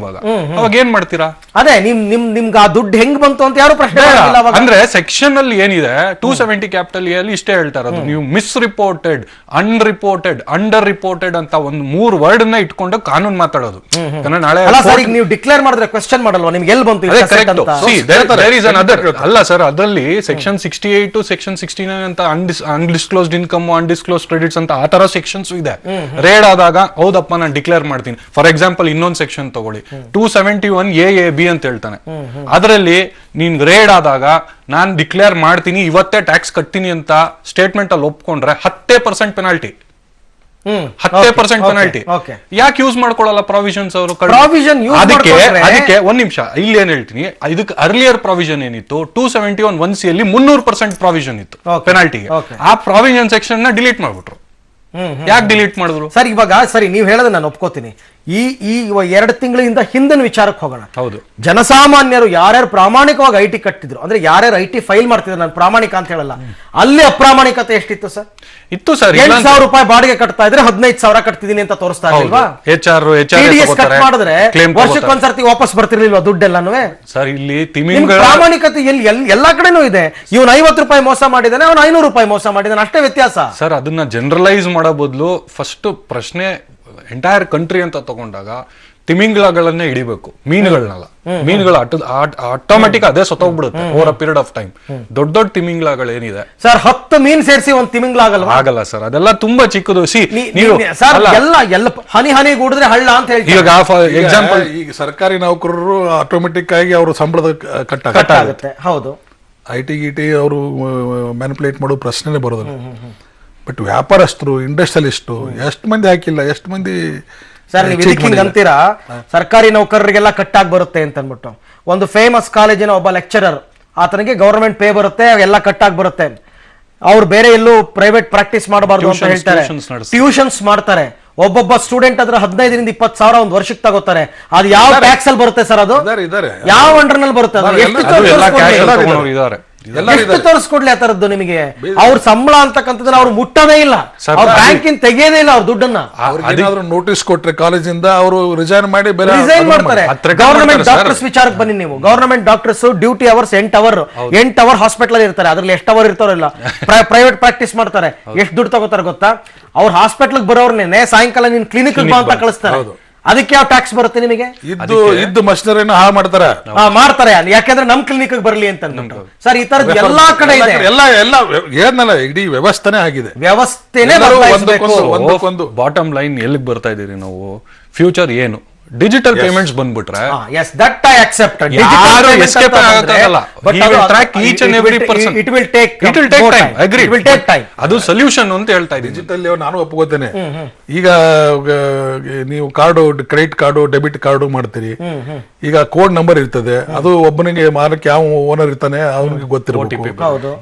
ಅವಾಗ ಏನ್ ಮಾಡ್ತೀರಾ? ಅದೇ ನಿಮ್ಗೆ ಆ ದುಡ್ಡು ಹೆಂಗ್ ಬಂತು ಅಂತ ಯಾರು ಪ್ರಶ್ನೆ ಅಂದ್ರೆ ಸೆಕ್ಷನ್ ಅಲ್ಲಿ ಏನಿದೆ 270 ಕ್ಯಾಪಿಟಲ್ ಅಲ್ಲಿ ಇಷ್ಟೇ ಹೇಳ್ತಾ ಇರೋದು, ನೀವು ಮಿಸ್ ರಿಪೋರ್ಟೆಡ್, ಅನ್ರಿಪೋರ್ಟೆಡ್, ಅಂಡರ್ ರಿಪೋರ್ಟೆಡ್ ಅಂತ ಒಂದು 3 ವರ್ಡ್ ನ ಇಟ್ಕೊಂಡು ಕಾನೂನು ಮಾತಾಡೋದು. ನಾಳೆ ನೀವು ಡಿಕ್ಲೇರ್ ಮಾಡಿದ್ರೆ ಕ್ವೆಶ್ಚನ್ ಮಾಡಲ್ವಾ ನಿಮ್ಗೆ ಎಲ್ಲಿ ಬಂತು? ಅಲ್ಲ ಸರ್, ಅದರಲ್ಲಿ ಸೆಕ್ಷನ್ 68 to ಸೆಕ್ಷನ್ 69 ಅಂತ ಅನ್ಡಿಸ್ಕ್ಲೋಸ್ಡ್ ಇನ್ಕಮ್, ಅನ್ಡಿಸ್ಕ್ಲೋಸ್ಡ್ ಕ್ರೆಡಿಟ್ಸ್ ಅಂತ ಆ ತರ ಸೆಕ್ಷನ್ಸ್ ಇದೆ. ರೇಡ್ ಆದಾಗ ಹೌದಪ್ಪ ನಾನು ಡಿಕ್ಲೇರ್ ಮಾಡ್ತೀನಿ. ಫಾರ್ ಎಕ್ಸಾಂಪಲ್ ಇನ್ನೊಂದು ಸೆಕ್ಷನ್ ತಗೊಳ್ಳಿ, 271 AAB ಅಂತ ಹೇಳ್ತಾನೆ. ಅದರಲ್ಲಿ ನೀನ್ ರೇಡ್ ಆದಾಗ ನಾನ್ ಡಿಕ್ಲೇರ್ ಮಾಡ್ತೀನಿ, ಇವತ್ತೇ ಟ್ಯಾಕ್ಸ್ ಕಟ್ತೀನಿ ಅಂತ ಸ್ಟೇಟ್ಮೆಂಟ್ ಅಲ್ಲಿ ಒಪ್ಕೊಂಡ್ರೆ 10% ಪೆನಾಲ್ಟಿ. 10% ಪೆನಾಲ್ಟಿ. ಯಾಕೆ ಯೂಸ್ ಮಾಡ್ಕೊಳ್ಳಲ್ಲ ಪ್ರಾವಿಷನ್ಸ್ ಅವರು? ಅದಕ್ಕೆ ಒಂದ್ ನಿಮಿಷ, ಇಲ್ಲಿ ಏನ್ ಹೇಳ್ತೀನಿ, ಇದಕ್ಕೆ ಅರ್ಲಿಯರ್ ಪ್ರಾವಿಷನ್ ಏನಿತ್ತು 271 1C ಅಲ್ಲಿ 300% ಪ್ರಾವಿಷನ್ ಇತ್ತು ಪೆನಾಲ್ಟಿಗೆ. ಆ ಪ್ರಾವಿಷನ್ ಸೆಕ್ಷನ್ ನ ಡಿಲೀಟ್ ಮಾಡ್ಬಿಟ್ರು. ಯಾಕೆ ಡಿಲೀಟ್ ಮಾಡಿದ್ರು ಸರ್? ಇವಾಗ ಸರಿ, ನೀವು ಹೇಳೋದು ನಾನು ಒಪ್ಕೋತೀನಿ. ಈ 2 ತಿಂಗಳಿಂದ ಹಿಂದಿನ ವಿಚಾರಕ್ಕೆ ಹೋಗೋಣ. ಹೌದು, ಜನಸಾಮಾನ್ಯರು ಯಾರ್ಯಾರು ಪ್ರಾಮಾಣಿಕವಾಗಿ ಐಟಿ ಕಟ್ಟಿದ್ರು, ಅಂದ್ರೆ ಯಾರ್ಯಾರು ಐಟಿ ಫೈಲ್ ಮಾಡ್ತಿದ್ರು, ನಾನು ಪ್ರಾಮಾಣಿಕ ಅಂತ ಹೇಳಲ್ಲ, ಅಲ್ಲಿ ಅಪ್ರಾಮಾಣಿಕತೆ ಎಷ್ಟಿತ್ತು ಸರ್? ಇತ್ತು ಸರ್. 8,000 ರೂಪಾಯಿ ಬಾಡಿಗೆ ಕಟ್ತಾ ಇದ್ರೆ 15,000 ಕಟ್ತಿದೀನಿ ಅಂತ ತೋರಿಸ್ತಾ ಇಲ್ವಾ? ಕಟ್ ಮಾಡಿದ್ರೆ ವರ್ಷಕ್ಕೊಂದ್ಸರ್ತಿ ವಾಪಸ್ ಬರ್ತಿರ್ಲಿಲ್ವಾ ದುಡ್ಡೆಲ್ಲಾನು? ಸರ್ ಇಲ್ಲಿ ತಿಮಿಂಗಳ ಪ್ರಾಮಾಣಿಕತೆ ಎಲ್ಲಾ ಕಡೆನೂ ಇದೆ. ಇವನು 50 ರೂಪಾಯಿ ಮೋಸ ಮಾಡಿದಾನೆ, ಅವನು 500 ರೂಪಾಯಿ ಮೋಸ ಮಾಡಿದಾನೆ, ಅಷ್ಟೇ ವ್ಯತ್ಯಾಸ ಸರ್. ಅದನ್ನ ಜನರಲೈಸ್ ಮಾಡೋ ಬದಲು ಫಸ್ಟ್ ಪ್ರಶ್ನೆ ಎಂಟೈರ್ ಕಂಟ್ರಿ ಅಂತ ತಗೊಂಡಾಗ ತಿಮಿಂಗಳಗಳನ್ನೇ ಹಿಡಿಬೇಕು, ಮೀನುಗಳನ್ನಲ್ಲ. ಮೀನುಗಳು ಆಟೋಮೆಟಿಕ್ ಅದೇ ಸತ್ತೋಗ್ಬಿಡುತ್ತೆ over a period of time. ದೊಡ್ಡ ಏನಿದೆ ಸರ್, 10 ಮೀನ್ ಸೇರಿಸಿ ಒಂದು ತಿಮಿಂಗಳಾಗಲ್ಲ, ಆಗಲ್ಲ ಸರ್. ಅದೆಲ್ಲ ತುಂಬಾ ಚಿಕ್ಕದು. ನೀವು ಎಲ್ಲ ಹನಿ ಗೂಡಿದ್ರೆ ಹಳ್ಳ ಅಂತ ಹೇಳ್ತೀವಿ. ಈಗ ಎಕ್ಸಾಂಪಲ್, ಈಗ ಸರ್ಕಾರಿ ನೌಕರರು ಆಟೋಮೆಟಿಕ್ ಆಗಿ ಅವರು ಸಂಬಳದ ಕಟ್ ಆಗುತ್ತೆ. ಹೌದು, ಐಟಿ ಗಿಟಿ ಅವರು ಮ್ಯಾನಿಪುಲೇಟ್ ಮಾಡೋ ಪ್ರಶ್ನೆನೇ ಬರೋದಿಲ್ಲ. ಬಟ್ ವ್ಯಾಪಾರಸ್ಥರು, ಇಂಡಸ್ಟ್ರಿಯಲಿಸ್ಟು ಎಷ್ಟು ಮಂದಿ ಹಾಕಿಲ್ಲ, ಎಷ್ಟು ಮಂದಿ ಸರ್. ನೀವು ಇದಕ್ಕೆ ಅಂತೀರಾ ಸರ್ಕಾರಿ ನೌಕರರಿಗೆಲ್ಲ ಕಟ್ಟಾಗಿ ಬರುತ್ತೆ ಅಂತ ಅಂದ್ಬಿಟ್ಟು. ಒಂದು ಫೇಮಸ್ ಕಾಲೇಜಿನ ಒಬ್ಬ ಲೆಕ್ಚರರ್, ಆತನಿಗೆ ಗವರ್ಮೆಂಟ್ ಪೇ ಬರುತ್ತೆ, ಎಲ್ಲ ಕಟ್ಟಾಗಿ ಬರುತ್ತೆ. ಅವ್ರು ಬೇರೆ ಎಲ್ಲೂ ಪ್ರೈವೇಟ್ ಪ್ರಾಕ್ಟೀಸ್ ಮಾಡಬಾರ್ದು ಅಂತ ಹೇಳ್ತಾರೆ, ಟ್ಯೂಷನ್ಸ್ ಮಾಡ್ತಾರೆ. ಒಬ್ಬೊಬ್ಬ ಸ್ಟೂಡೆಂಟ್ ಅದ್ರ 15,000 ರಿಂದ 20,000 ಒಂದು ವರ್ಷಕ್ಕೆ ತಗೋತಾರೆ. ಅದು ಯಾವ ಟ್ಯಾಕ್ಸ್ ಅಲ್ಲಿ ಬರುತ್ತೆ ಸರ್? ಅದು ಯಾವ ಅಂಡರ್ನಲ್ಲಿ ಬರುತ್ತೆ? ಎಷ್ಟು ತೋರಿಸ್ಕೊಡ್ಲಿ ಆ ತರದ್ದು ನಿಮಗೆ? ಅವ್ರ ಸಂಬಳ ಅಂತಕ್ಕಂಥದ್ದನ್ನ ಅವ್ರು ಮುಟ್ಟೋದೇ ಇಲ್ಲ, ಅವ್ರ ಬ್ಯಾಂಕಿನ ತೆಗೆಯೋದೇ ಇಲ್ಲ ಅವ್ರ ದುಡ್ಡನ್ನ. ನೋಟಿಸ್ ಕೊಟ್ರೆ ಕಾಲೇಜಿಂದ ಅವರು ರಿಸೈನ್ ಮಾಡಿ ರಿಸೈನ್ ಮಾಡ್ತಾರೆ. ಗವರ್ನಮೆಂಟ್ ಡಾಕ್ಟರ್ಸ್ ವಿಚಾರಕ್ಕೆ ಬನ್ನಿ ನೀವು. Government doctors duty hours 8 hour hospital ಇರ್ತಾರೆ. ಅದ್ರಲ್ಲಿ ಎಷ್ಟು ಅವರ್ ಇರ್ತಾರಲ್ಲ, ಪ್ರೈವೇಟ್ ಪ್ರಾಕ್ಟೀಸ್ ಮಾಡ್ತಾರೆ. ಎಷ್ಟು ದುಡ್ಡು ತಗೋತಾರೆ ಗೊತ್ತಾ? ಅವ್ರ ಹಾಸ್ಪಿಟಲ್ ಬರೋರ್ನೇನೆ ಸಾಯಂಕಾಲ ನೀನ್ ಕ್ಲಿನಿಕ್ ಬಾ ಅಂತ ಕಳಿಸ್ತಾರೆ. ಅದಕ್ಕೆ ಯಾವ ಟ್ಯಾಕ್ಸ್ ಬರುತ್ತೆ ನಿಮಗೆ? ಇದ್ದು ಮಷಿನರಿನ ಹಾಳು ಮಾಡ್ತಾರೆ. ಯಾಕಂದ್ರೆ ನಮ್ ಕ್ಲಿನಿಕ್ ಬರ್ಲಿ ಅಂತ ಸರ್. ಈ ತರದ್ ಎಲ್ಲಾ ಕಡೆ ಇದೆ. ಏನಲ್ಲ, ಇಡೀ ವ್ಯವಸ್ಥೆನೇ ಆಗಿದೆ. ವ್ಯವಸ್ಥೆನೇ ಒಂದು ಬಾಟಮ್ ಲೈನ್ ಎಲ್ಲಿಗೆ ಬರ್ತಾ ಇದೀರಿ ನಾವು? ಫ್ಯೂಚರ್ ಏನು? ಡಿಜಿಟಲ್ ಪೇಮೆಂಟ್ಸ್ ಬಂದ್ಬಿಟ್ರೆ ಅದು ಸೊಲ್ಯೂಷನ್ ಅಂತ ಹೇಳ್ತಾ ಇದ್ದೀನಿ. ಡಿಜಿಟಲ್ ನಾನು ಒಪ್ಕೋತೇನೆ. ಈಗ ನೀವು card, credit card, debit card ಮಾಡ್ತೀರಿ. ಈಗ ಕೋಡ್ ನಂಬರ್ ಇರ್ತದೆ, ಅದು ಒಬ್ಬನಿಗೆ ಮಾರಕ್ಕೆ ಯಾವ ಓನರ್ ಇರ್ತಾನೆ ಅವನಿಗೆ ಗೊತ್ತಿರಬೇಕು.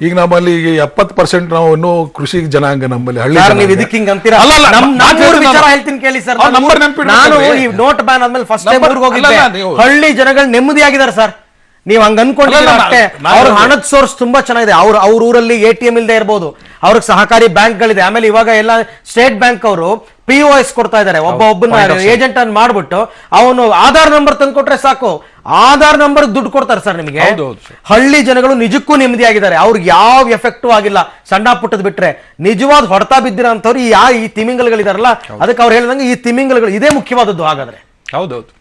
ಈಗ ನಮ್ಮಲ್ಲಿ 70% ನಾವು ಇನ್ನೂ ಕೃಷಿ ಜನಾಂಗ, ನಮ್ಮಲ್ಲಿ ಹಳ್ಳಿ ನೋಟ್ ಬ್ಯಾನ್ ಆದ್ಮೇಲೆ ಫಸ್ಟ್ ಟೈಮ್ ಊರಿಗೆ ಹೋಗಿದ್ದೆ. ಹಳ್ಳಿ ಜನಗಳು ನೆಮ್ಮದಿಯಾಗಿದ್ದಾರೆ ಸರ್. ನೀವು ಹಂಗ ಅನ್ಕೊಂಡಿದ್ರೆ ಅವ್ರ ಹಣದ ಸೋರ್ಸ್ ತುಂಬಾ ಚೆನ್ನಾಗಿದೆ. ಅವ್ರ ಊರಲ್ಲಿ ATM ಇಲ್ಲದೆ ಇರಬಹುದು, ಅವ್ರಿಗೆ ಸಹಕಾರಿ ಬ್ಯಾಂಕ್ಗಳಿದೆ. ಆಮೇಲೆ ಇವಾಗ ಎಲ್ಲ ಸ್ಟೇಟ್ ಬ್ಯಾಂಕ್ ಅವರು POS ಕೊಡ್ತಾ ಇದ್ದಾರೆ. ಒಬ್ಬನ ಏಜೆಂಟ್ ಅನ್ನು ಮಾಡ್ಬಿಟ್ಟು ಅವನು ಆಧಾರ್ ನಂಬರ್ ತಂದು ಕೊಟ್ರೆ ಸಾಕು, ಆಧಾರ್ ನಂಬರ್ ದುಡ್ಡು ಕೊಡ್ತಾರೆ ಸರ್ ನಿಮಗೆ. ಹಳ್ಳಿ ಜನಗಳು ನಿಜಕ್ಕೂ ನೆಮ್ಮದಿಯಾಗಿದ್ದಾರೆ. ಅವ್ರಿಗೆ ಯಾವ ಎಫೆಕ್ಟು ಆಗಿಲ್ಲ, ಸಣ್ಣ ಪುಟ್ಟದ್ ಬಿಟ್ರೆ. ನಿಜವಾದ ಹೊಡೆತ ಬಿದ್ದಿರೋ ಅಂತವ್ರು ಈ ತಿಮಿಂಗಲ್ಗಳಿದಾರಲ್ಲ, ಅದಕ್ಕೆ ಅವ್ರು ಹೇಳಿದಂಗೆ ಈ ತಿಮಿಂಗಲ್ಗಳು ಇದೇ ಮುಖ್ಯವಾದದ್ದು. ಹಾಗಾದ್ರೆ ಹೌದೌದು.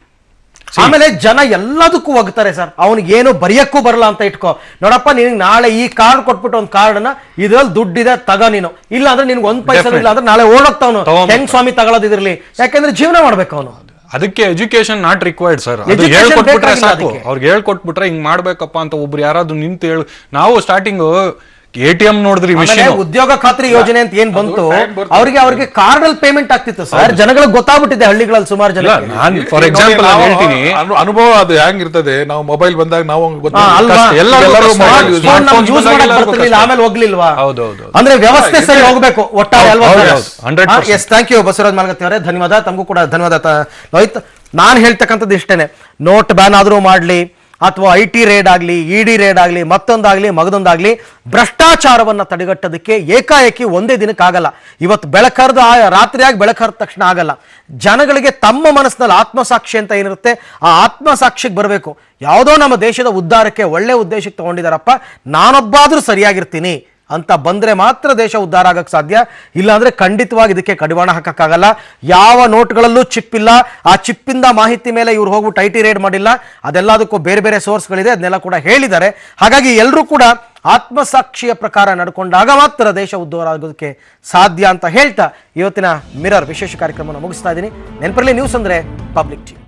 ಆಮೇಲೆ ಜನ ಎಲ್ಲದಕ್ಕೂ ಹೋಗ್ತಾರೆ ಸರ್. ಅವನಿಗೆ ಏನು ಬರೆಯಕ್ಕೂ ಬರಲ್ಲ ಅಂತ ಇಟ್ಕೋ. ನೋಡಪ್ಪ, ನಿನಗೆ ನಾಳೆ ಈ ಕಾರ್ಡ್ ಕೊಟ್ಬಿಟ್ಟು ಒಂದು ಕಾರ್ಡ್ನ ಇದ್ರಲ್ಲಿ ದುಡ್ಡಿದೆ ತಗೋ ನೀನು, ಇಲ್ಲ ಅಂದ್ರೆ ನಿನ್ಗೆ 1 ಪೈಸೆ ಇಲ್ಲ ಅಂದ್ರೆ ನಾಳೆ ಓಡೋಗ್ತಾವನು. ಹೆಂಗ್ ಸ್ವಾಮಿ ತಗೊಳ್ಳೋದಿರ್ಲಿ, ಯಾಕಂದ್ರೆ ಜೀವನ ಮಾಡ್ಬೇಕು ಅವನು. ಅದಕ್ಕೆ ಎಜುಕೇಶನ್ ನಾಟ್ ರಿಕ್ವೈರ್ಡ್ ಸರ್. ಹೇಳ್ಕೊಟ್ಬಿಟ್ರೆ ಸಾಕು. ಅವ್ರಿಗೆ ಹೇಳ್ಕೊಟ್ಬಿಟ್ರೆ ಹಿಂಗ್ ಮಾಡ್ಬೇಕಪ್ಪ ಅಂತ ಒಬ್ರು ಯಾರಾದ್ರೂ ನಿಂತು ಹೇಳು. ನಾವು ಸ್ಟಾರ್ಟಿಂಗ್ ATM ನೋಡಿದ್ರಿ, ಉದ್ಯೋಗ ಖಾತ್ರಿ ಯೋಜನೆ ಅಂತ ಏನ್ ಬಂತು, ಅವ್ರಿಗೆ ಕಾರ್ಡ್ ಅಲ್ಲಿ ಪೇಮೆಂಟ್ ಆಗ್ತಿತ್ತು ಸರ್. ಜನಗಳಿಗೆ ಗೊತ್ತಾಗ್ಬಿಟ್ಟಿದೆ ಹಳ್ಳಿಗಳಲ್ಲಿ ಸುಮಾರು ಜನ. ಫಾರ್ ಎಕ್ಸಾಂಪಲ್ ಹೇಳ್ತೀನಿ, ಅನುಭವ ಅದು ಹೆಂಗಿರ್ತದೆ. ನಾವು ಮೊಬೈಲ್ ಬಂದಾಗ ನಾವು ಆಮೇಲೆ ಹೋಗ್ಲಿಲ್ವಾ? ಅಂದ್ರೆ ವ್ಯವಸ್ಥೆ ಸರಿ ಹೋಗ್ಬೇಕು ಒಟ್ಟಾರೆ ಅಲ್ವಾ? Yes, thank you Basavaraj Malagatti ಅವರೇ, ಧನ್ಯವಾದ. ತಮಗೂ ಕೂಡ ಧನ್ಯವಾದ ಲೋಹಿತ್. ನಾನು ಹೇಳ್ತಕ್ಕಂಥದ್ದು ಇಷ್ಟೇನೆ, ನೋಟ್ ಬ್ಯಾನ್ ಆದ್ರೂ ಮಾಡ್ಲಿ, ಅಥವಾ IT ರೇಡ್ ಆಗಲಿ, ED ರೇಡ್ ಆಗಲಿ, ಮತ್ತೊಂದಾಗ್ಲಿ ಮಗದೊಂದಾಗ್ಲಿ, ಭ್ರಷ್ಟಾಚಾರವನ್ನು ತಡೆಗಟ್ಟೋದಕ್ಕೆ ಏಕಾಏಕಿ ಒಂದೇ ದಿನಕ್ಕಾಗಲ್ಲ. ಇವತ್ತು ಬೆಳಕರ್ದು ರಾತ್ರಿಯಾಗಿ ಬೆಳಕರ್ದ ತಕ್ಷಣ ಆಗಲ್ಲ. ಜನಗಳಿಗೆ ತಮ್ಮ ಮನಸ್ಸಿನಲ್ಲಿ ಆತ್ಮಸಾಕ್ಷಿ ಅಂತ ಏನಿರುತ್ತೆ, ಆ ಆತ್ಮಸಾಕ್ಷಿಗೆ ಬರಬೇಕು. ಯಾವುದೋ ನಮ್ಮ ದೇಶದ ಉದ್ಧಾರಕ್ಕೆ ಒಳ್ಳೆ ಉದ್ದೇಶಕ್ಕೆ ತಗೊಂಡಿದ್ದಾರಪ್ಪ, ನಾನೊಬ್ಬಾದ್ರೂ ಸರಿಯಾಗಿರ್ತೀನಿ ಅಂತ ಬಂದ್ರೆ ಮಾತ್ರ ದೇಶ ಉದ್ಧಾರ ಆಗಕ್ಕೆ ಸಾಧ್ಯ. ಇಲ್ಲಾಂದ್ರೆ ಖಂಡಿತವಾಗಿ ಇದಕ್ಕೆ ಕಡಿವಾಣ ಹಾಕಕ್ಕಾಗಲ್ಲ. ಯಾವ ನೋಟ್ಗಳಲ್ಲೂ ಚಿಪ್ ಇಲ್ಲ. ಆ ಚಿಪ್ಪಿಂದ ಮಾಹಿತಿ ಮೇಲೆ ಇವ್ರು ಹೋಗ್ಬಿಟ್ಟು IT ರೇಡ್ ಮಾಡಿಲ್ಲ. ಅದೆಲ್ಲದಕ್ಕೂ ಬೇರೆ ಬೇರೆ ಸೋರ್ಸ್ಗಳಿದೆ, ಅದನ್ನೆಲ್ಲ ಕೂಡ ಹೇಳಿದ್ದಾರೆ. ಹಾಗಾಗಿ ಎಲ್ಲರೂ ಕೂಡ ಆತ್ಮಸಾಕ್ಷಿಯ ಪ್ರಕಾರ ನಡ್ಕೊಂಡಾಗ ಮಾತ್ರ ದೇಶ ಉದ್ಧಾರ ಆಗೋದಕ್ಕೆ ಸಾಧ್ಯ ಅಂತ ಹೇಳ್ತಾ ಇವತ್ತಿನ ಮಿರರ್ ವಿಶೇಷ ಕಾರ್ಯಕ್ರಮವನ್ನು ಮುಗಿಸ್ತಾ ಇದ್ದೀನಿ. ನೆನಪಲ್ಲಿ ನ್ಯೂಸ್ ಅಂದ್ರೆ ಪಬ್ಲಿಕ್ ಟಿವಿ.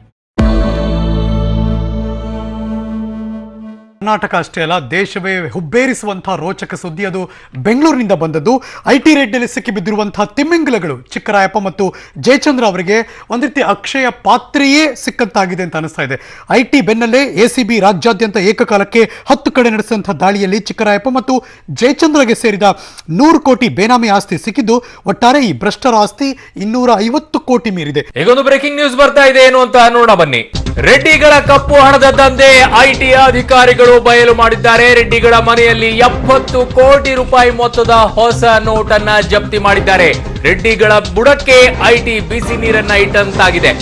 ಕರ್ನಾಟಕ ಅಷ್ಟೇ ಅಲ್ಲ, ದೇಶವೇ ಹುಬ್ಬೇರಿಸುವಂತಹ ರೋಚಕ ಸುದ್ದಿ ಅದು ಬೆಂಗಳೂರಿನಿಂದ ಬಂದದ್ದು. IT ರೇಡ್ನಲ್ಲಿ ಸಿಕ್ಕಿಬಿದ್ದಿರುವಂತಹ ತಿಮ್ಮಿಂಗಲಗಳು ಚಿಕ್ಕರಾಯಪ್ಪ ಮತ್ತು ಜಯಚಂದ್ರ ಅವರಿಗೆ ಒಂದು ರೀತಿ ಅಕ್ಷಯ ಪಾತ್ರೆಯೇ ಸಿಕ್ಕಂತಾಗಿದೆ ಅಂತ ಅನಿಸ್ತಾ ಇದೆ. IT ಬೆನ್ನಲ್ಲೇ ACB ರಾಜ್ಯಾದ್ಯಂತ ಏಕಕಾಲಕ್ಕೆ 10 ಕಡೆ ನಡೆಸಿದಂತಹ ದಾಳಿಯಲ್ಲಿ ಚಿಕ್ಕರಾಯಪ್ಪ ಮತ್ತು ಜಯಚಂದ್ರಗೆ ಸೇರಿದ 100 ಕೋಟಿ ಬೇನಾಮಿ ಆಸ್ತಿ ಸಿಕ್ಕಿದ್ದು, ಒಟ್ಟಾರೆ ಈ ಭ್ರಷ್ಟರ ಆಸ್ತಿ 250 ಕೋಟಿ ಮೀರಿದೆ. ಈಗೊಂದು ಬ್ರೇಕಿಂಗ್ ನ್ಯೂಸ್ ಬರ್ತಾ ಇದೆ ಏನು ಅಂತ ನೋಡ ಬನ್ನಿ. ರೆಡ್ಡಿಗಳ ಕಪ್ಪು ಹಣದ ದಂಧೆ IT ಅಧಿಕಾರಿಗಳು ಬಯಲು ಮಾಡಿದ್ದಾರೆ. ರೆಡ್ಡಿಗಳ ಮನೆಯಲ್ಲಿ 70 ಕೋಟಿ ರೂಪಾಯಿ ಮೊತ್ತದ ಹೊಸ ನೋಟ್ ಅನ್ನ ಜಪ್ತಿ ಮಾಡಿದ್ದಾರೆ. ರೆಡ್ಡಿಗಳ ಬುಡಕ್ಕೆ IT ಬಿಸಿ ನೀರನ್ನ ಇಟ್ಟಂತಾಗಿದೆ.